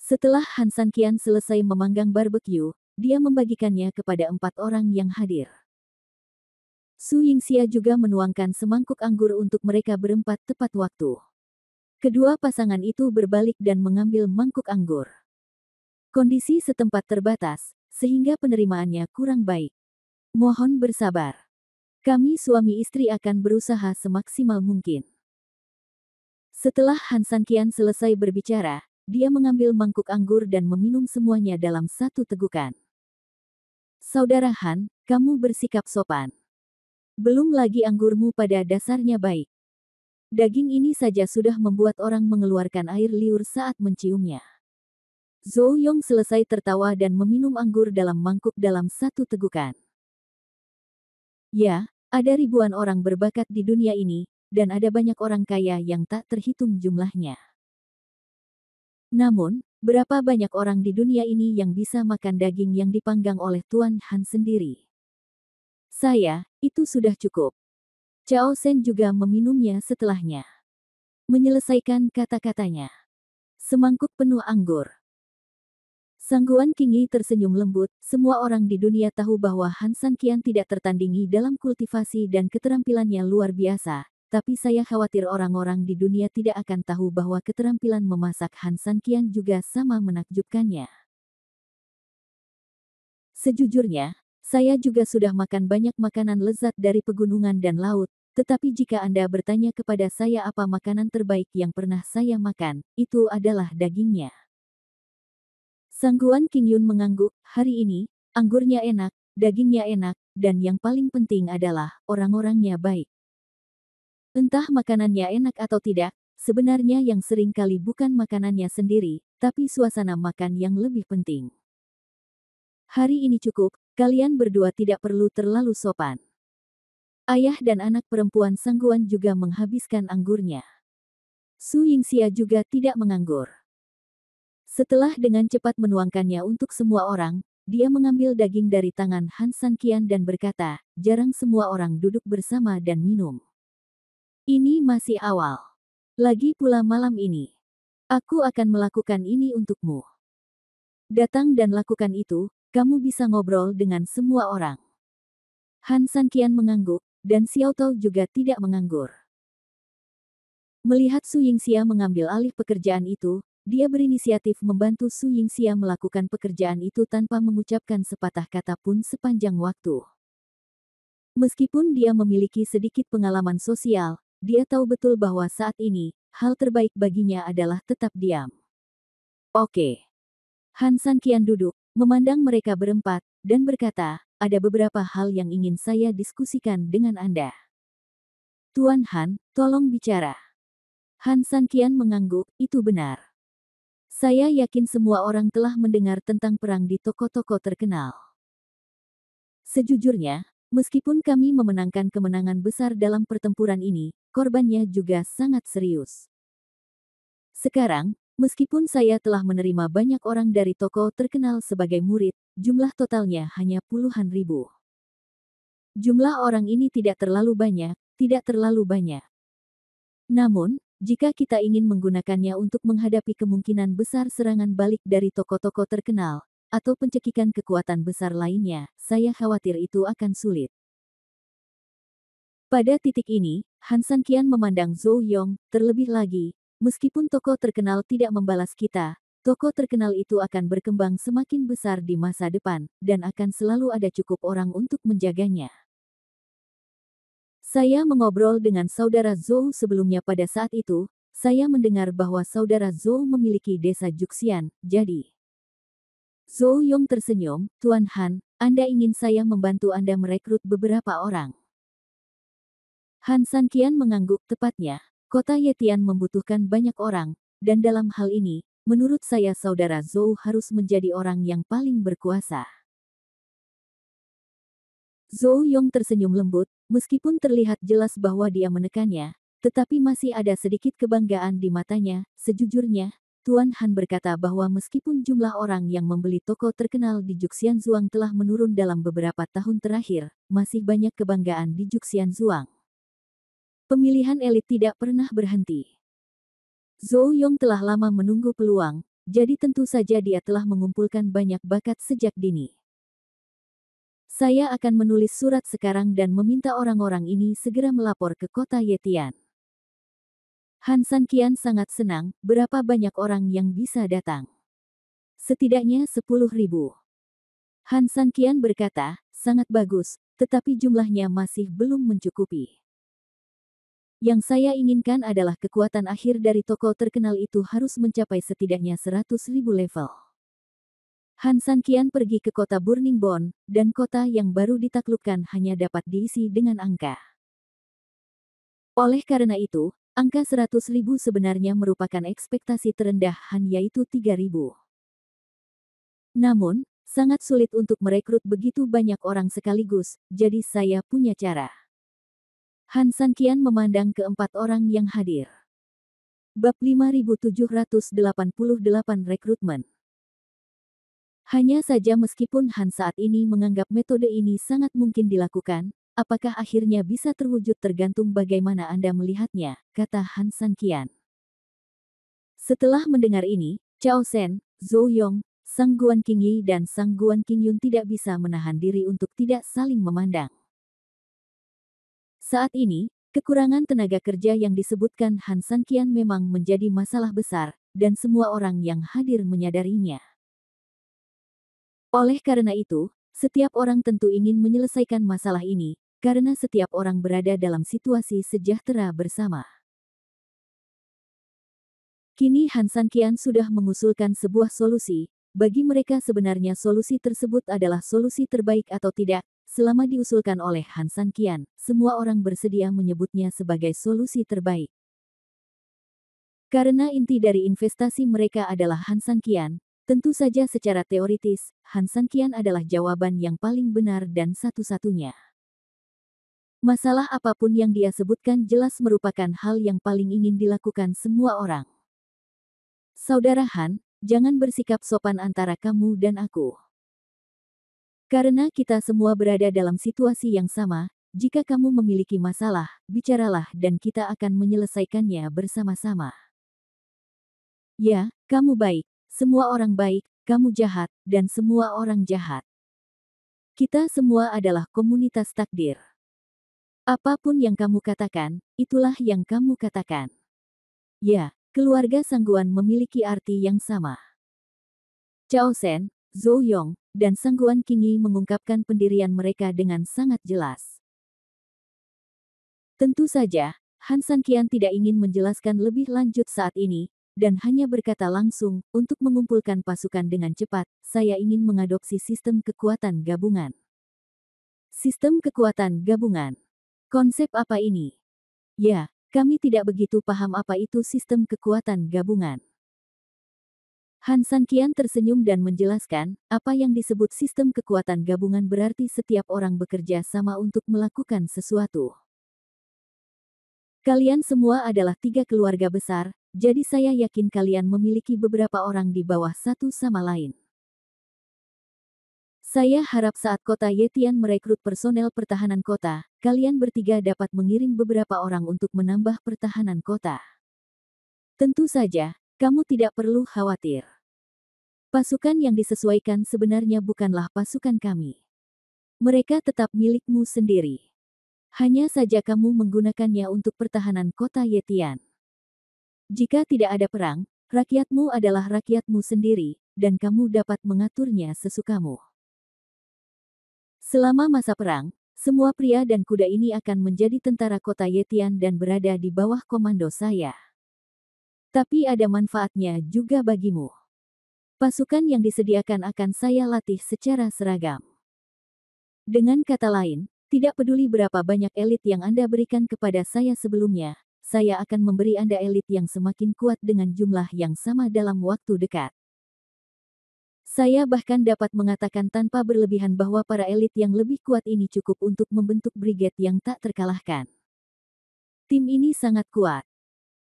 Setelah Han San Qian selesai memanggang barbeque, dia membagikannya kepada 4 orang yang hadir. Su Yingxia juga menuangkan semangkuk anggur untuk mereka berempat tepat waktu. Kedua pasangan itu berbalik dan mengambil mangkuk anggur. Kondisi setempat terbatas, sehingga penerimaannya kurang baik. Mohon bersabar. Kami suami istri akan berusaha semaksimal mungkin. Setelah Han San Qian selesai berbicara, dia mengambil mangkuk anggur dan meminum semuanya dalam satu tegukan. Saudara Han, kamu bersikap sopan. Belum lagi anggurmu pada dasarnya baik. Daging ini saja sudah membuat orang mengeluarkan air liur saat menciumnya. Zhou Yong selesai tertawa dan meminum anggur dalam mangkuk dalam satu tegukan. Ya, ada ribuan orang berbakat di dunia ini, dan ada banyak orang kaya yang tak terhitung jumlahnya. Namun, berapa banyak orang di dunia ini yang bisa makan daging yang dipanggang oleh Tuan Han sendiri? Saya, itu sudah cukup. Chao Shen juga meminumnya setelahnya. Menyelesaikan kata-katanya. Semangkuk penuh anggur. Sang Guan Qingyi tersenyum lembut, semua orang di dunia tahu bahwa Han San Qian tidak tertandingi dalam kultivasi dan keterampilannya luar biasa, tapi saya khawatir orang-orang di dunia tidak akan tahu bahwa keterampilan memasak Han San Qian juga sama menakjubkannya. Sejujurnya, saya juga sudah makan banyak makanan lezat dari pegunungan dan laut, tetapi jika Anda bertanya kepada saya apa makanan terbaik yang pernah saya makan, itu adalah dagingnya. Sang Guan Qingyun mengangguk, hari ini, anggurnya enak, dagingnya enak, dan yang paling penting adalah, orang-orangnya baik. Entah makanannya enak atau tidak, sebenarnya yang sering kali bukan makanannya sendiri, tapi suasana makan yang lebih penting. Hari ini cukup, kalian berdua tidak perlu terlalu sopan. Ayah dan anak perempuan Sang Guan juga menghabiskan anggurnya. Su Yingxia juga tidak menganggur. Setelah dengan cepat menuangkannya untuk semua orang, dia mengambil daging dari tangan Han San Qian dan berkata, jarang semua orang duduk bersama dan minum. Ini masih awal. Lagi pula malam ini. Aku akan melakukan ini untukmu. Datang dan lakukan itu, kamu bisa ngobrol dengan semua orang. Han San Qian mengangguk, dan Xiao Tao juga tidak menganggur. Melihat Su Yingxia mengambil alih pekerjaan itu, dia berinisiatif membantu Su Yingxia melakukan pekerjaan itu tanpa mengucapkan sepatah kata pun sepanjang waktu. Meskipun dia memiliki sedikit pengalaman sosial, dia tahu betul bahwa saat ini, hal terbaik baginya adalah tetap diam. Oke. Han San Qian duduk, memandang mereka berempat, dan berkata, ada beberapa hal yang ingin saya diskusikan dengan Anda. Tuan Han, tolong bicara. Han San Qian mengangguk, itu benar. Saya yakin semua orang telah mendengar tentang perang di toko-toko terkenal. Sejujurnya, meskipun kami memenangkan kemenangan besar dalam pertempuran ini, korbannya juga sangat serius. Sekarang, meskipun saya telah menerima banyak orang dari toko terkenal sebagai murid, jumlah totalnya hanya puluhan ribu. Jumlah orang ini tidak terlalu banyak. Namun, jika kita ingin menggunakannya untuk menghadapi kemungkinan besar serangan balik dari toko-toko terkenal, atau pencekikan kekuatan besar lainnya, saya khawatir itu akan sulit. Pada titik ini, Han San Qian memandang Zhou Yong, terlebih lagi, meskipun toko terkenal tidak membalas kita, toko terkenal itu akan berkembang semakin besar di masa depan, dan akan selalu ada cukup orang untuk menjaganya. Saya mengobrol dengan saudara Zhou sebelumnya pada saat itu, saya mendengar bahwa saudara Zhou memiliki desa Juxian, jadi. Zhou Yong tersenyum, Tuan Han, Anda ingin saya membantu Anda merekrut beberapa orang. Han Sanqian mengangguk tepatnya. Kota Yetian membutuhkan banyak orang, dan dalam hal ini, menurut saya saudara Zhou harus menjadi orang yang paling berkuasa. Zhou Yong tersenyum lembut, meskipun terlihat jelas bahwa dia menekannya, tetapi masih ada sedikit kebanggaan di matanya. Sejujurnya, Tuan Han berkata bahwa meskipun jumlah orang yang membeli toko terkenal di Juxianzhuang telah menurun dalam beberapa tahun terakhir, masih banyak kebanggaan di Juxianzhuang. Pemilihan elit tidak pernah berhenti. Zhou Yong telah lama menunggu peluang, jadi tentu saja dia telah mengumpulkan banyak bakat sejak dini. Saya akan menulis surat sekarang dan meminta orang-orang ini segera melapor ke kota Yetian. Han Sanqian sangat senang, berapa banyak orang yang bisa datang. Setidaknya 10.000. Han Sanqian berkata, sangat bagus, tetapi jumlahnya masih belum mencukupi. Yang saya inginkan adalah kekuatan akhir dari toko terkenal itu harus mencapai setidaknya 100.000 level. Han Sanqian pergi ke kota Burning Bone, dan kota yang baru ditaklukkan hanya dapat diisi dengan angka. Oleh karena itu, angka 100.000 sebenarnya merupakan ekspektasi terendah Han, yaitu 3.000. Namun, sangat sulit untuk merekrut begitu banyak orang sekaligus, jadi saya punya cara. Han Sanqian memandang ke 4 orang yang hadir. Bab 5788 Rekrutmen. Hanya saja meskipun Han saat ini menganggap metode ini sangat mungkin dilakukan, apakah akhirnya bisa terwujud tergantung bagaimana Anda melihatnya, kata Han Sanqian. Setelah mendengar ini, Cao Shen, Zhou Yong, Sang Guan Qingyi dan Sang Guan Qingyun tidak bisa menahan diri untuk tidak saling memandang. Saat ini, kekurangan tenaga kerja yang disebutkan Han Sanqian memang menjadi masalah besar, dan semua orang yang hadir menyadarinya. Oleh karena itu, setiap orang tentu ingin menyelesaikan masalah ini, karena setiap orang berada dalam situasi sejahtera bersama. Kini Han Sanqian sudah mengusulkan sebuah solusi, bagi mereka sebenarnya solusi tersebut adalah solusi terbaik atau tidak, selama diusulkan oleh Han Sanqian, semua orang bersedia menyebutnya sebagai solusi terbaik. Karena inti dari investasi mereka adalah Han Sanqian, tentu saja secara teoritis, Han Sanqian adalah jawaban yang paling benar dan satu-satunya. Masalah apapun yang dia sebutkan jelas merupakan hal yang paling ingin dilakukan semua orang. Saudara Han, jangan bersikap sopan antara kamu dan aku. Karena kita semua berada dalam situasi yang sama, jika kamu memiliki masalah, bicaralah dan kita akan menyelesaikannya bersama-sama. Ya, kamu baik. Semua orang baik, kamu jahat, dan semua orang jahat. Kita semua adalah komunitas takdir. Apapun yang kamu katakan, itulah yang kamu katakan. Ya, keluarga Sangguan memiliki arti yang sama. Cao Shen, Zhou Yong, dan Sangguan Qingyi mengungkapkan pendirian mereka dengan sangat jelas. Tentu saja, Han Sanqian tidak ingin menjelaskan lebih lanjut saat ini, dan hanya berkata langsung, untuk mengumpulkan pasukan dengan cepat, saya ingin mengadopsi sistem kekuatan gabungan. Sistem kekuatan gabungan. Konsep apa ini? Ya, kami tidak begitu paham apa itu sistem kekuatan gabungan. Han Sanqian tersenyum dan menjelaskan, apa yang disebut sistem kekuatan gabungan berarti setiap orang bekerja sama untuk melakukan sesuatu. Kalian semua adalah 3 keluarga besar, jadi saya yakin kalian memiliki beberapa orang di bawah satu sama lain. Saya harap saat kota Yetian merekrut personel pertahanan kota, kalian bertiga dapat mengirim beberapa orang untuk menambah pertahanan kota. Tentu saja, kamu tidak perlu khawatir. Pasukan yang disesuaikan sebenarnya bukanlah pasukan kami. Mereka tetap milikmu sendiri. Hanya saja kamu menggunakannya untuk pertahanan kota Yetian. Jika tidak ada perang, rakyatmu adalah rakyatmu sendiri, dan kamu dapat mengaturnya sesukamu. Selama masa perang, semua pria dan kuda ini akan menjadi tentara kota Yetian dan berada di bawah komando saya. Tapi ada manfaatnya juga bagimu. Pasukan yang disediakan akan saya latih secara seragam. Dengan kata lain, tidak peduli berapa banyak elit yang Anda berikan kepada saya sebelumnya, saya akan memberi Anda elit yang semakin kuat dengan jumlah yang sama dalam waktu dekat. Saya bahkan dapat mengatakan tanpa berlebihan bahwa para elit yang lebih kuat ini cukup untuk membentuk brigade yang tak terkalahkan. Tim ini sangat kuat.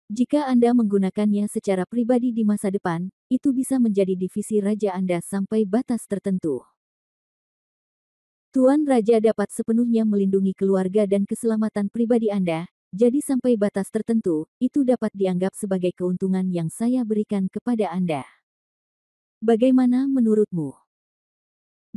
Jika Anda menggunakannya secara pribadi di masa depan, itu bisa menjadi divisi raja Anda sampai batas tertentu. Tuan Raja dapat sepenuhnya melindungi keluarga dan keselamatan pribadi Anda, jadi sampai batas tertentu, itu dapat dianggap sebagai keuntungan yang saya berikan kepada Anda. Bagaimana menurutmu?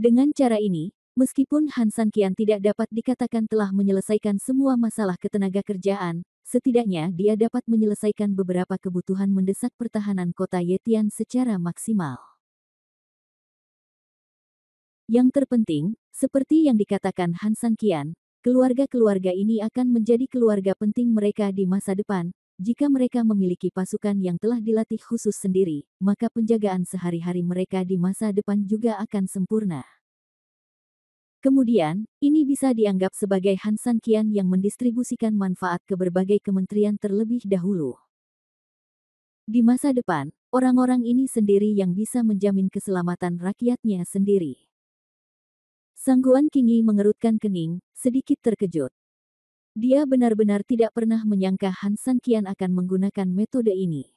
Dengan cara ini, meskipun Han San Qian tidak dapat dikatakan telah menyelesaikan semua masalah ketenagakerjaan, setidaknya dia dapat menyelesaikan beberapa kebutuhan mendesak pertahanan kota Yetian secara maksimal. Yang terpenting, seperti yang dikatakan Han San Qian, keluarga-keluarga ini akan menjadi keluarga penting mereka di masa depan. Jika mereka memiliki pasukan yang telah dilatih khusus sendiri, maka penjagaan sehari-hari mereka di masa depan juga akan sempurna. Kemudian, ini bisa dianggap sebagai Han San Qian yang mendistribusikan manfaat ke berbagai kementerian terlebih dahulu. Di masa depan, orang-orang ini sendiri yang bisa menjamin keselamatan rakyatnya sendiri. Sangguan Qingyi mengerutkan kening, sedikit terkejut. Dia benar-benar tidak pernah menyangka Han San Qian akan menggunakan metode ini.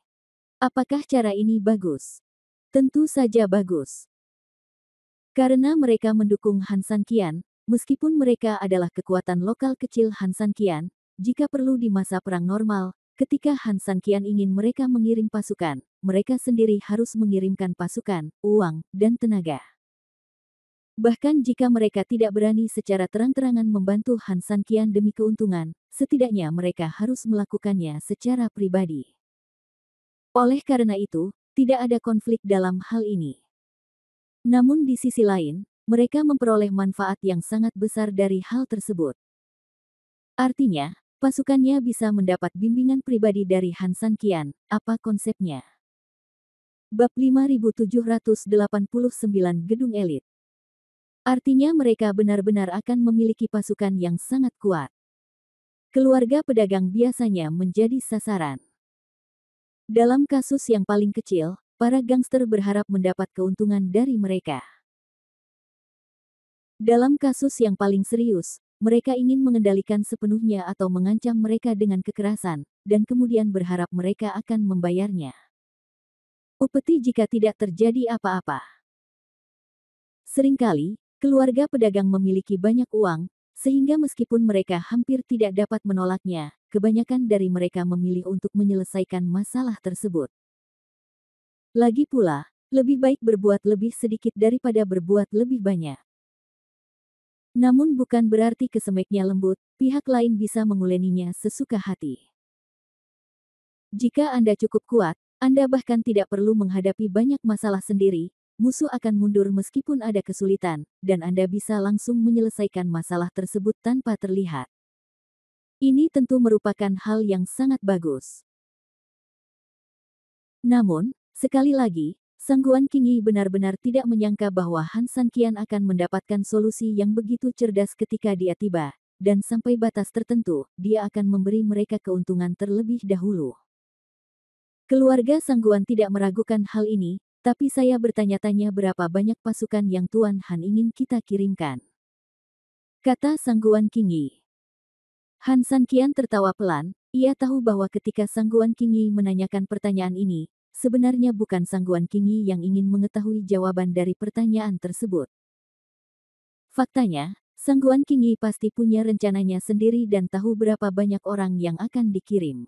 Apakah cara ini bagus? Tentu saja bagus. Karena mereka mendukung Han San Qian, meskipun mereka adalah kekuatan lokal kecil Han San Qian, jika perlu di masa perang normal, ketika Han San Qian ingin mereka mengirim pasukan, mereka sendiri harus mengirimkan pasukan, uang, dan tenaga. Bahkan jika mereka tidak berani secara terang-terangan membantu Han San Qian demi keuntungan, setidaknya mereka harus melakukannya secara pribadi. Oleh karena itu, tidak ada konflik dalam hal ini. Namun di sisi lain, mereka memperoleh manfaat yang sangat besar dari hal tersebut. Artinya, pasukannya bisa mendapat bimbingan pribadi dari Han San Qian. Apa konsepnya? Bab 5789 Gedung Elit. Artinya mereka benar-benar akan memiliki pasukan yang sangat kuat. Keluarga pedagang biasanya menjadi sasaran. Dalam kasus yang paling kecil, para gangster berharap mendapat keuntungan dari mereka. Dalam kasus yang paling serius, mereka ingin mengendalikan sepenuhnya atau mengancam mereka dengan kekerasan, dan kemudian berharap mereka akan membayarnya. Upeti jika tidak terjadi apa-apa. Seringkali, keluarga pedagang memiliki banyak uang, sehingga meskipun mereka hampir tidak dapat menolaknya, kebanyakan dari mereka memilih untuk menyelesaikan masalah tersebut. Lagi pula, lebih baik berbuat lebih sedikit daripada berbuat lebih banyak. Namun bukan berarti kesemeknya lembut, pihak lain bisa menguleninya sesuka hati. Jika Anda cukup kuat, Anda bahkan tidak perlu menghadapi banyak masalah sendiri, musuh akan mundur meskipun ada kesulitan, dan Anda bisa langsung menyelesaikan masalah tersebut tanpa terlihat. Ini tentu merupakan hal yang sangat bagus. Namun, sekali lagi, Sangguan Qingyi benar-benar tidak menyangka bahwa Han San Qian akan mendapatkan solusi yang begitu cerdas ketika dia tiba, dan sampai batas tertentu, dia akan memberi mereka keuntungan terlebih dahulu. Keluarga Sangguan tidak meragukan hal ini, tapi saya bertanya-tanya berapa banyak pasukan yang Tuan Han ingin kita kirimkan. Kata Sangguan Qingyi. Han San Qian tertawa pelan, ia tahu bahwa ketika Sangguan Qingyi menanyakan pertanyaan ini, sebenarnya bukan Sangguan Qingyi yang ingin mengetahui jawaban dari pertanyaan tersebut. Faktanya, Sangguan Qingyi pasti punya rencananya sendiri dan tahu berapa banyak orang yang akan dikirim.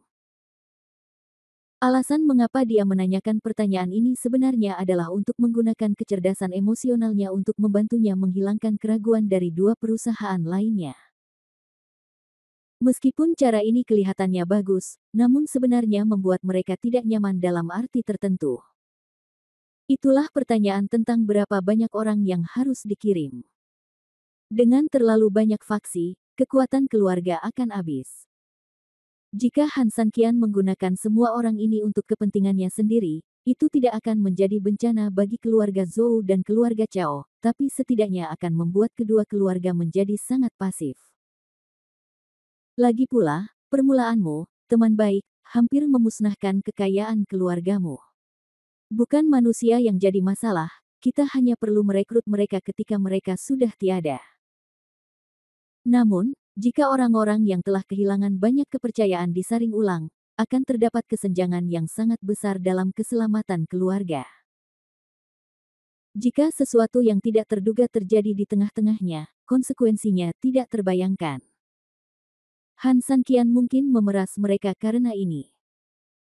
Alasan mengapa dia menanyakan pertanyaan ini sebenarnya adalah untuk menggunakan kecerdasan emosionalnya untuk membantunya menghilangkan keraguan dari dua perusahaan lainnya. Meskipun cara ini kelihatannya bagus, namun sebenarnya membuat mereka tidak nyaman dalam arti tertentu. Itulah pertanyaan tentang berapa banyak orang yang harus dikirim. Dengan terlalu banyak faksi, kekuatan keluarga akan habis. Jika Han San Qian menggunakan semua orang ini untuk kepentingannya sendiri, itu tidak akan menjadi bencana bagi keluarga Zhou dan keluarga Chao, tapi setidaknya akan membuat kedua keluarga menjadi sangat pasif. Lagi pula, permulaanmu, teman baik, hampir memusnahkan kekayaan keluargamu. Bukan manusia yang jadi masalah, kita hanya perlu merekrut mereka ketika mereka sudah tiada. Namun, jika orang-orang yang telah kehilangan banyak kepercayaan disaring ulang, akan terdapat kesenjangan yang sangat besar dalam keselamatan keluarga. Jika sesuatu yang tidak terduga terjadi di tengah-tengahnya, konsekuensinya tidak terbayangkan. Han Sanqian mungkin memeras mereka karena ini.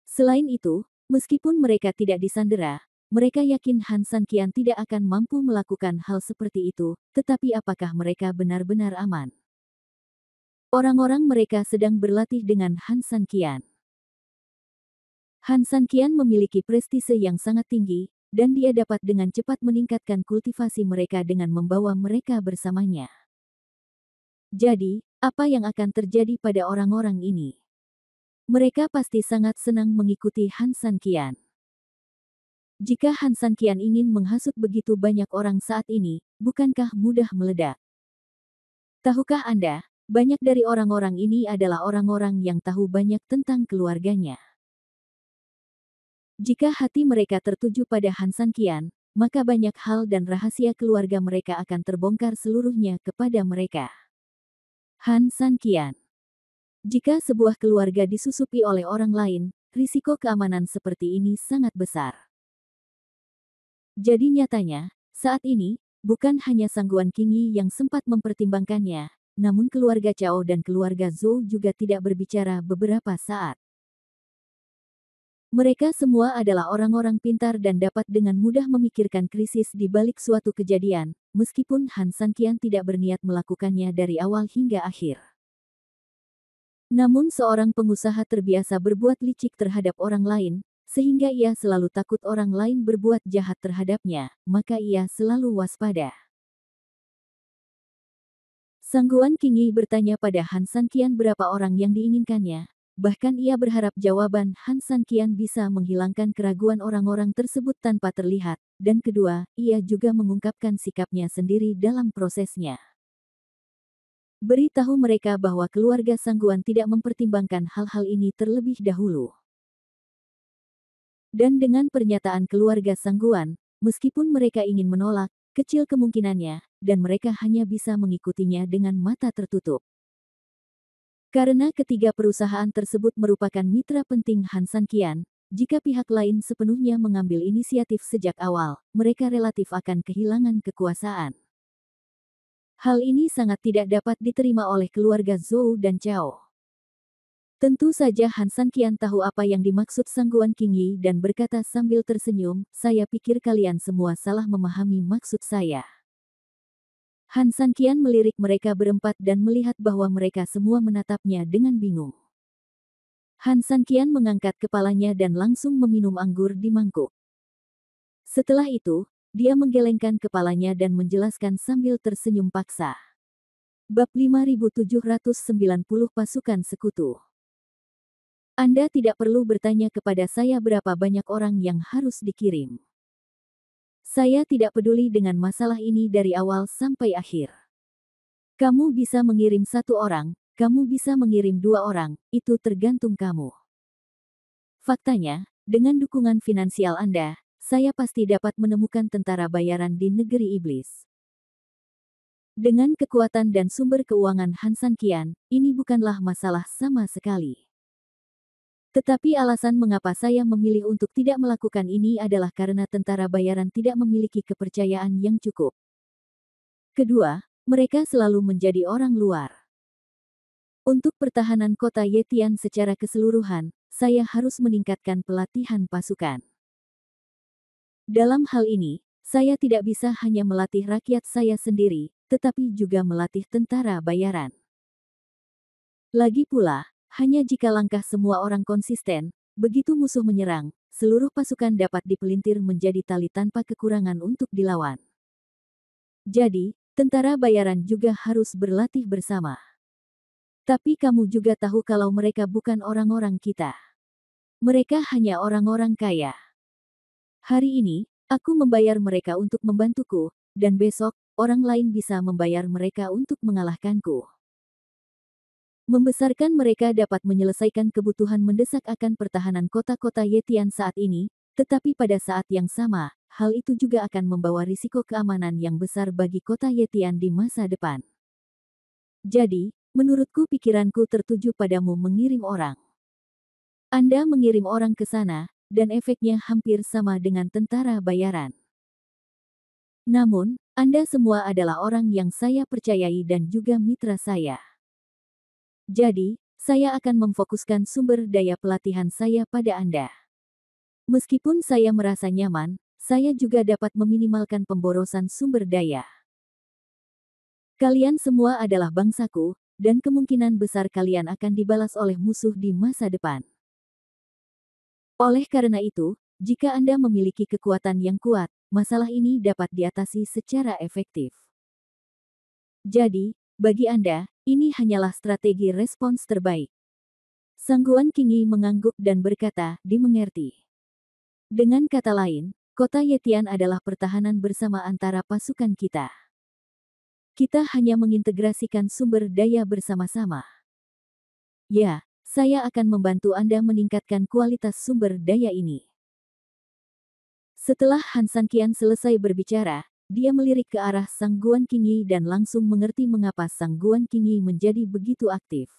Selain itu, meskipun mereka tidak disandera, mereka yakin Han Sanqian tidak akan mampu melakukan hal seperti itu, tetapi apakah mereka benar-benar aman? Orang-orang mereka sedang berlatih dengan Han Sanqian. Han Sanqian memiliki prestise yang sangat tinggi, dan dia dapat dengan cepat meningkatkan kultivasi mereka dengan membawa mereka bersamanya. Jadi, apa yang akan terjadi pada orang-orang ini? Mereka pasti sangat senang mengikuti Han Sanqian. Jika Han Sanqian ingin menghasut begitu banyak orang saat ini, bukankah mudah meledak? Tahukah Anda, banyak dari orang-orang ini adalah orang-orang yang tahu banyak tentang keluarganya. Jika hati mereka tertuju pada Han Sanqian, maka banyak hal dan rahasia keluarga mereka akan terbongkar seluruhnya kepada mereka. Han Sanqian. Jika sebuah keluarga disusupi oleh orang lain, risiko keamanan seperti ini sangat besar. Jadi nyatanya, saat ini, bukan hanya Sangguan Qingyi yang sempat mempertimbangkannya, namun keluarga Chao dan keluarga Zhou juga tidak berbicara beberapa saat. Mereka semua adalah orang-orang pintar dan dapat dengan mudah memikirkan krisis di balik suatu kejadian, meskipun Han Sanqian tidak berniat melakukannya dari awal hingga akhir. Namun seorang pengusaha terbiasa berbuat licik terhadap orang lain, sehingga ia selalu takut orang lain berbuat jahat terhadapnya, maka ia selalu waspada. Sangguan Qingyi bertanya pada Han Sanqian berapa orang yang diinginkannya. Bahkan ia berharap jawaban Han Sanqian bisa menghilangkan keraguan orang-orang tersebut tanpa terlihat, dan kedua, ia juga mengungkapkan sikapnya sendiri dalam prosesnya. Beritahu mereka bahwa keluarga Sangguan tidak mempertimbangkan hal-hal ini terlebih dahulu. Dan dengan pernyataan keluarga Sangguan, meskipun mereka ingin menolak, kecil kemungkinannya, dan mereka hanya bisa mengikutinya dengan mata tertutup. Karena ketiga perusahaan tersebut merupakan mitra penting Han Sanqian, jika pihak lain sepenuhnya mengambil inisiatif sejak awal, mereka relatif akan kehilangan kekuasaan. Hal ini sangat tidak dapat diterima oleh keluarga Zhou dan Chao. Tentu saja Han Sanqian tahu apa yang dimaksud Sangguan Qingyi dan berkata sambil tersenyum, "Saya pikir kalian semua salah memahami maksud saya." Han Sanqian melirik mereka berempat dan melihat bahwa mereka semua menatapnya dengan bingung. Han Sanqian mengangkat kepalanya dan langsung meminum anggur di mangkuk. Setelah itu, dia menggelengkan kepalanya dan menjelaskan sambil tersenyum paksa. Bab 5790 Pasukan Sekutu. Anda tidak perlu bertanya kepada saya berapa banyak orang yang harus dikirim. Saya tidak peduli dengan masalah ini dari awal sampai akhir. Kamu bisa mengirim 1 orang, kamu bisa mengirim 2 orang, itu tergantung kamu. Faktanya, dengan dukungan finansial Anda, saya pasti dapat menemukan tentara bayaran di negeri iblis. Dengan kekuatan dan sumber keuangan Han Sanqian, ini bukanlah masalah sama sekali. Tetapi alasan mengapa saya memilih untuk tidak melakukan ini adalah karena tentara bayaran tidak memiliki kepercayaan yang cukup. Kedua, mereka selalu menjadi orang luar. Untuk pertahanan kota Yetian secara keseluruhan, saya harus meningkatkan pelatihan pasukan. Dalam hal ini, saya tidak bisa hanya melatih rakyat saya sendiri, tetapi juga melatih tentara bayaran. Lagi pula, hanya jika langkah semua orang konsisten, begitu musuh menyerang, seluruh pasukan dapat dipelintir menjadi tali tanpa kekurangan untuk dilawan. Jadi, tentara bayaran juga harus berlatih bersama. Tapi kamu juga tahu kalau mereka bukan orang-orang kita. Mereka hanya orang-orang kaya. Hari ini, aku membayar mereka untuk membantuku, dan besok, orang lain bisa membayar mereka untuk mengalahkanku. Membesarkan mereka dapat menyelesaikan kebutuhan mendesak akan pertahanan kota-kota Yetian saat ini, tetapi pada saat yang sama, hal itu juga akan membawa risiko keamanan yang besar bagi kota Yetian di masa depan. Jadi, menurutku pikiranku tertuju padamu mengirim orang. Anda mengirim orang ke sana, dan efeknya hampir sama dengan tentara bayaran. Namun, Anda semua adalah orang yang saya percayai dan juga mitra saya. Jadi, saya akan memfokuskan sumber daya pelatihan saya pada Anda. Meskipun saya merasa nyaman, saya juga dapat meminimalkan pemborosan sumber daya. Kalian semua adalah bangsaku, dan kemungkinan besar kalian akan dibalas oleh musuh di masa depan. Oleh karena itu, jika Anda memiliki kekuatan yang kuat, masalah ini dapat diatasi secara efektif. Jadi, bagi Anda, ini hanyalah strategi respons terbaik. Sangguan Qingyi mengangguk dan berkata, dimengerti. Dengan kata lain, kota Yetian adalah pertahanan bersama antara pasukan kita. Kita hanya mengintegrasikan sumber daya bersama-sama. Ya, saya akan membantu Anda meningkatkan kualitas sumber daya ini. Setelah Han Sanqian selesai berbicara, dia melirik ke arah Sangguan Qingyi dan langsung mengerti mengapa Sangguan Qingyi menjadi begitu aktif.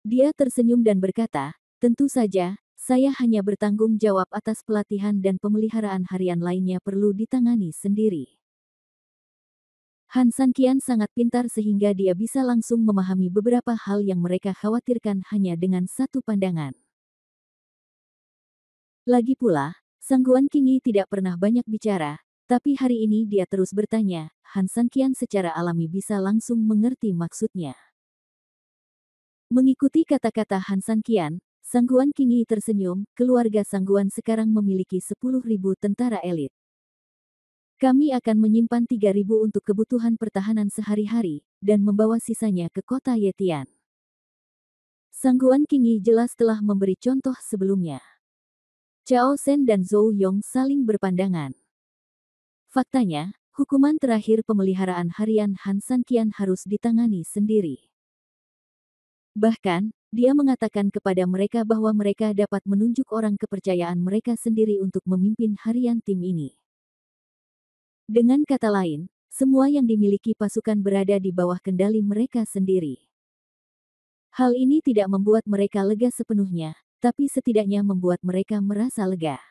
Dia tersenyum dan berkata, tentu saja, saya hanya bertanggung jawab atas pelatihan dan pemeliharaan harian lainnya perlu ditangani sendiri. Han Sanqian sangat pintar sehingga dia bisa langsung memahami beberapa hal yang mereka khawatirkan hanya dengan satu pandangan. Lagi pula, Sangguan Qingyi tidak pernah banyak bicara, tapi hari ini dia terus bertanya, Han Sanqian secara alami bisa langsung mengerti maksudnya. Mengikuti kata-kata Han Sanqian, Sangguan Qingyi tersenyum, keluarga Sangguan sekarang memiliki 10.000 tentara elit. Kami akan menyimpan 3.000 untuk kebutuhan pertahanan sehari-hari, dan membawa sisanya ke kota Yetian. Sangguan Qingyi jelas telah memberi contoh sebelumnya. Chao Shen dan Zhou Yong saling berpandangan. Faktanya, hukuman terakhir pemeliharaan harian Han Sanqian harus ditangani sendiri. Bahkan, dia mengatakan kepada mereka bahwa mereka dapat menunjuk orang kepercayaan mereka sendiri untuk memimpin harian tim ini. Dengan kata lain, semua yang dimiliki pasukan berada di bawah kendali mereka sendiri. Hal ini tidak membuat mereka lega sepenuhnya, tapi setidaknya membuat mereka merasa lega.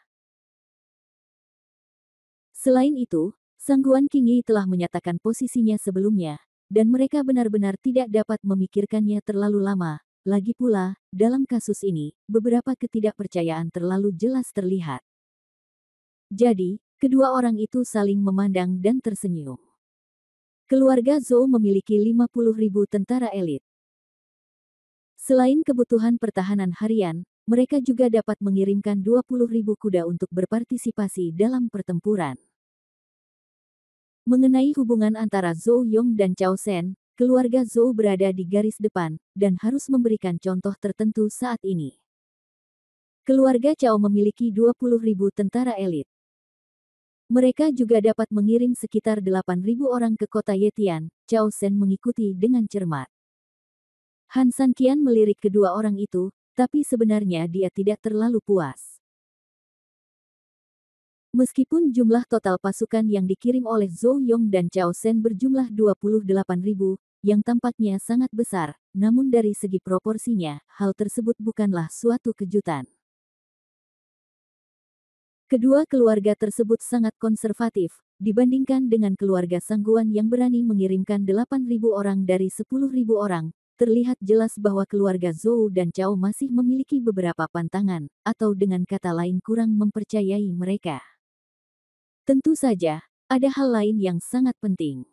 Selain itu, Sangguan Qingyi telah menyatakan posisinya sebelumnya, dan mereka benar-benar tidak dapat memikirkannya terlalu lama. Lagi pula, dalam kasus ini, beberapa ketidakpercayaan terlalu jelas terlihat. Jadi, kedua orang itu saling memandang dan tersenyum. Keluarga Zhou memiliki 50.000 tentara elit. Selain kebutuhan pertahanan harian, mereka juga dapat mengirimkan 20.000 kuda untuk berpartisipasi dalam pertempuran. Mengenai hubungan antara Zhou Yong dan Chao Shen, keluarga Zhou berada di garis depan, dan harus memberikan contoh tertentu saat ini. Keluarga Chao memiliki 20.000 tentara elit. Mereka juga dapat mengirim sekitar 8.000 orang ke kota Yetian. Chao Shen mengikuti dengan cermat. Han Sanqian melirik kedua orang itu, tapi sebenarnya dia tidak terlalu puas. Meskipun jumlah total pasukan yang dikirim oleh Zhou Yong dan Chao Shen berjumlah 28.000, yang tampaknya sangat besar, namun dari segi proporsinya, hal tersebut bukanlah suatu kejutan. Kedua keluarga tersebut sangat konservatif, dibandingkan dengan keluarga Sangguan yang berani mengirimkan 8.000 orang dari 10.000 orang. Terlihat jelas bahwa keluarga Zhou dan Chao masih memiliki beberapa pantangan, atau dengan kata lain kurang mempercayai mereka. Tentu saja, ada hal lain yang sangat penting.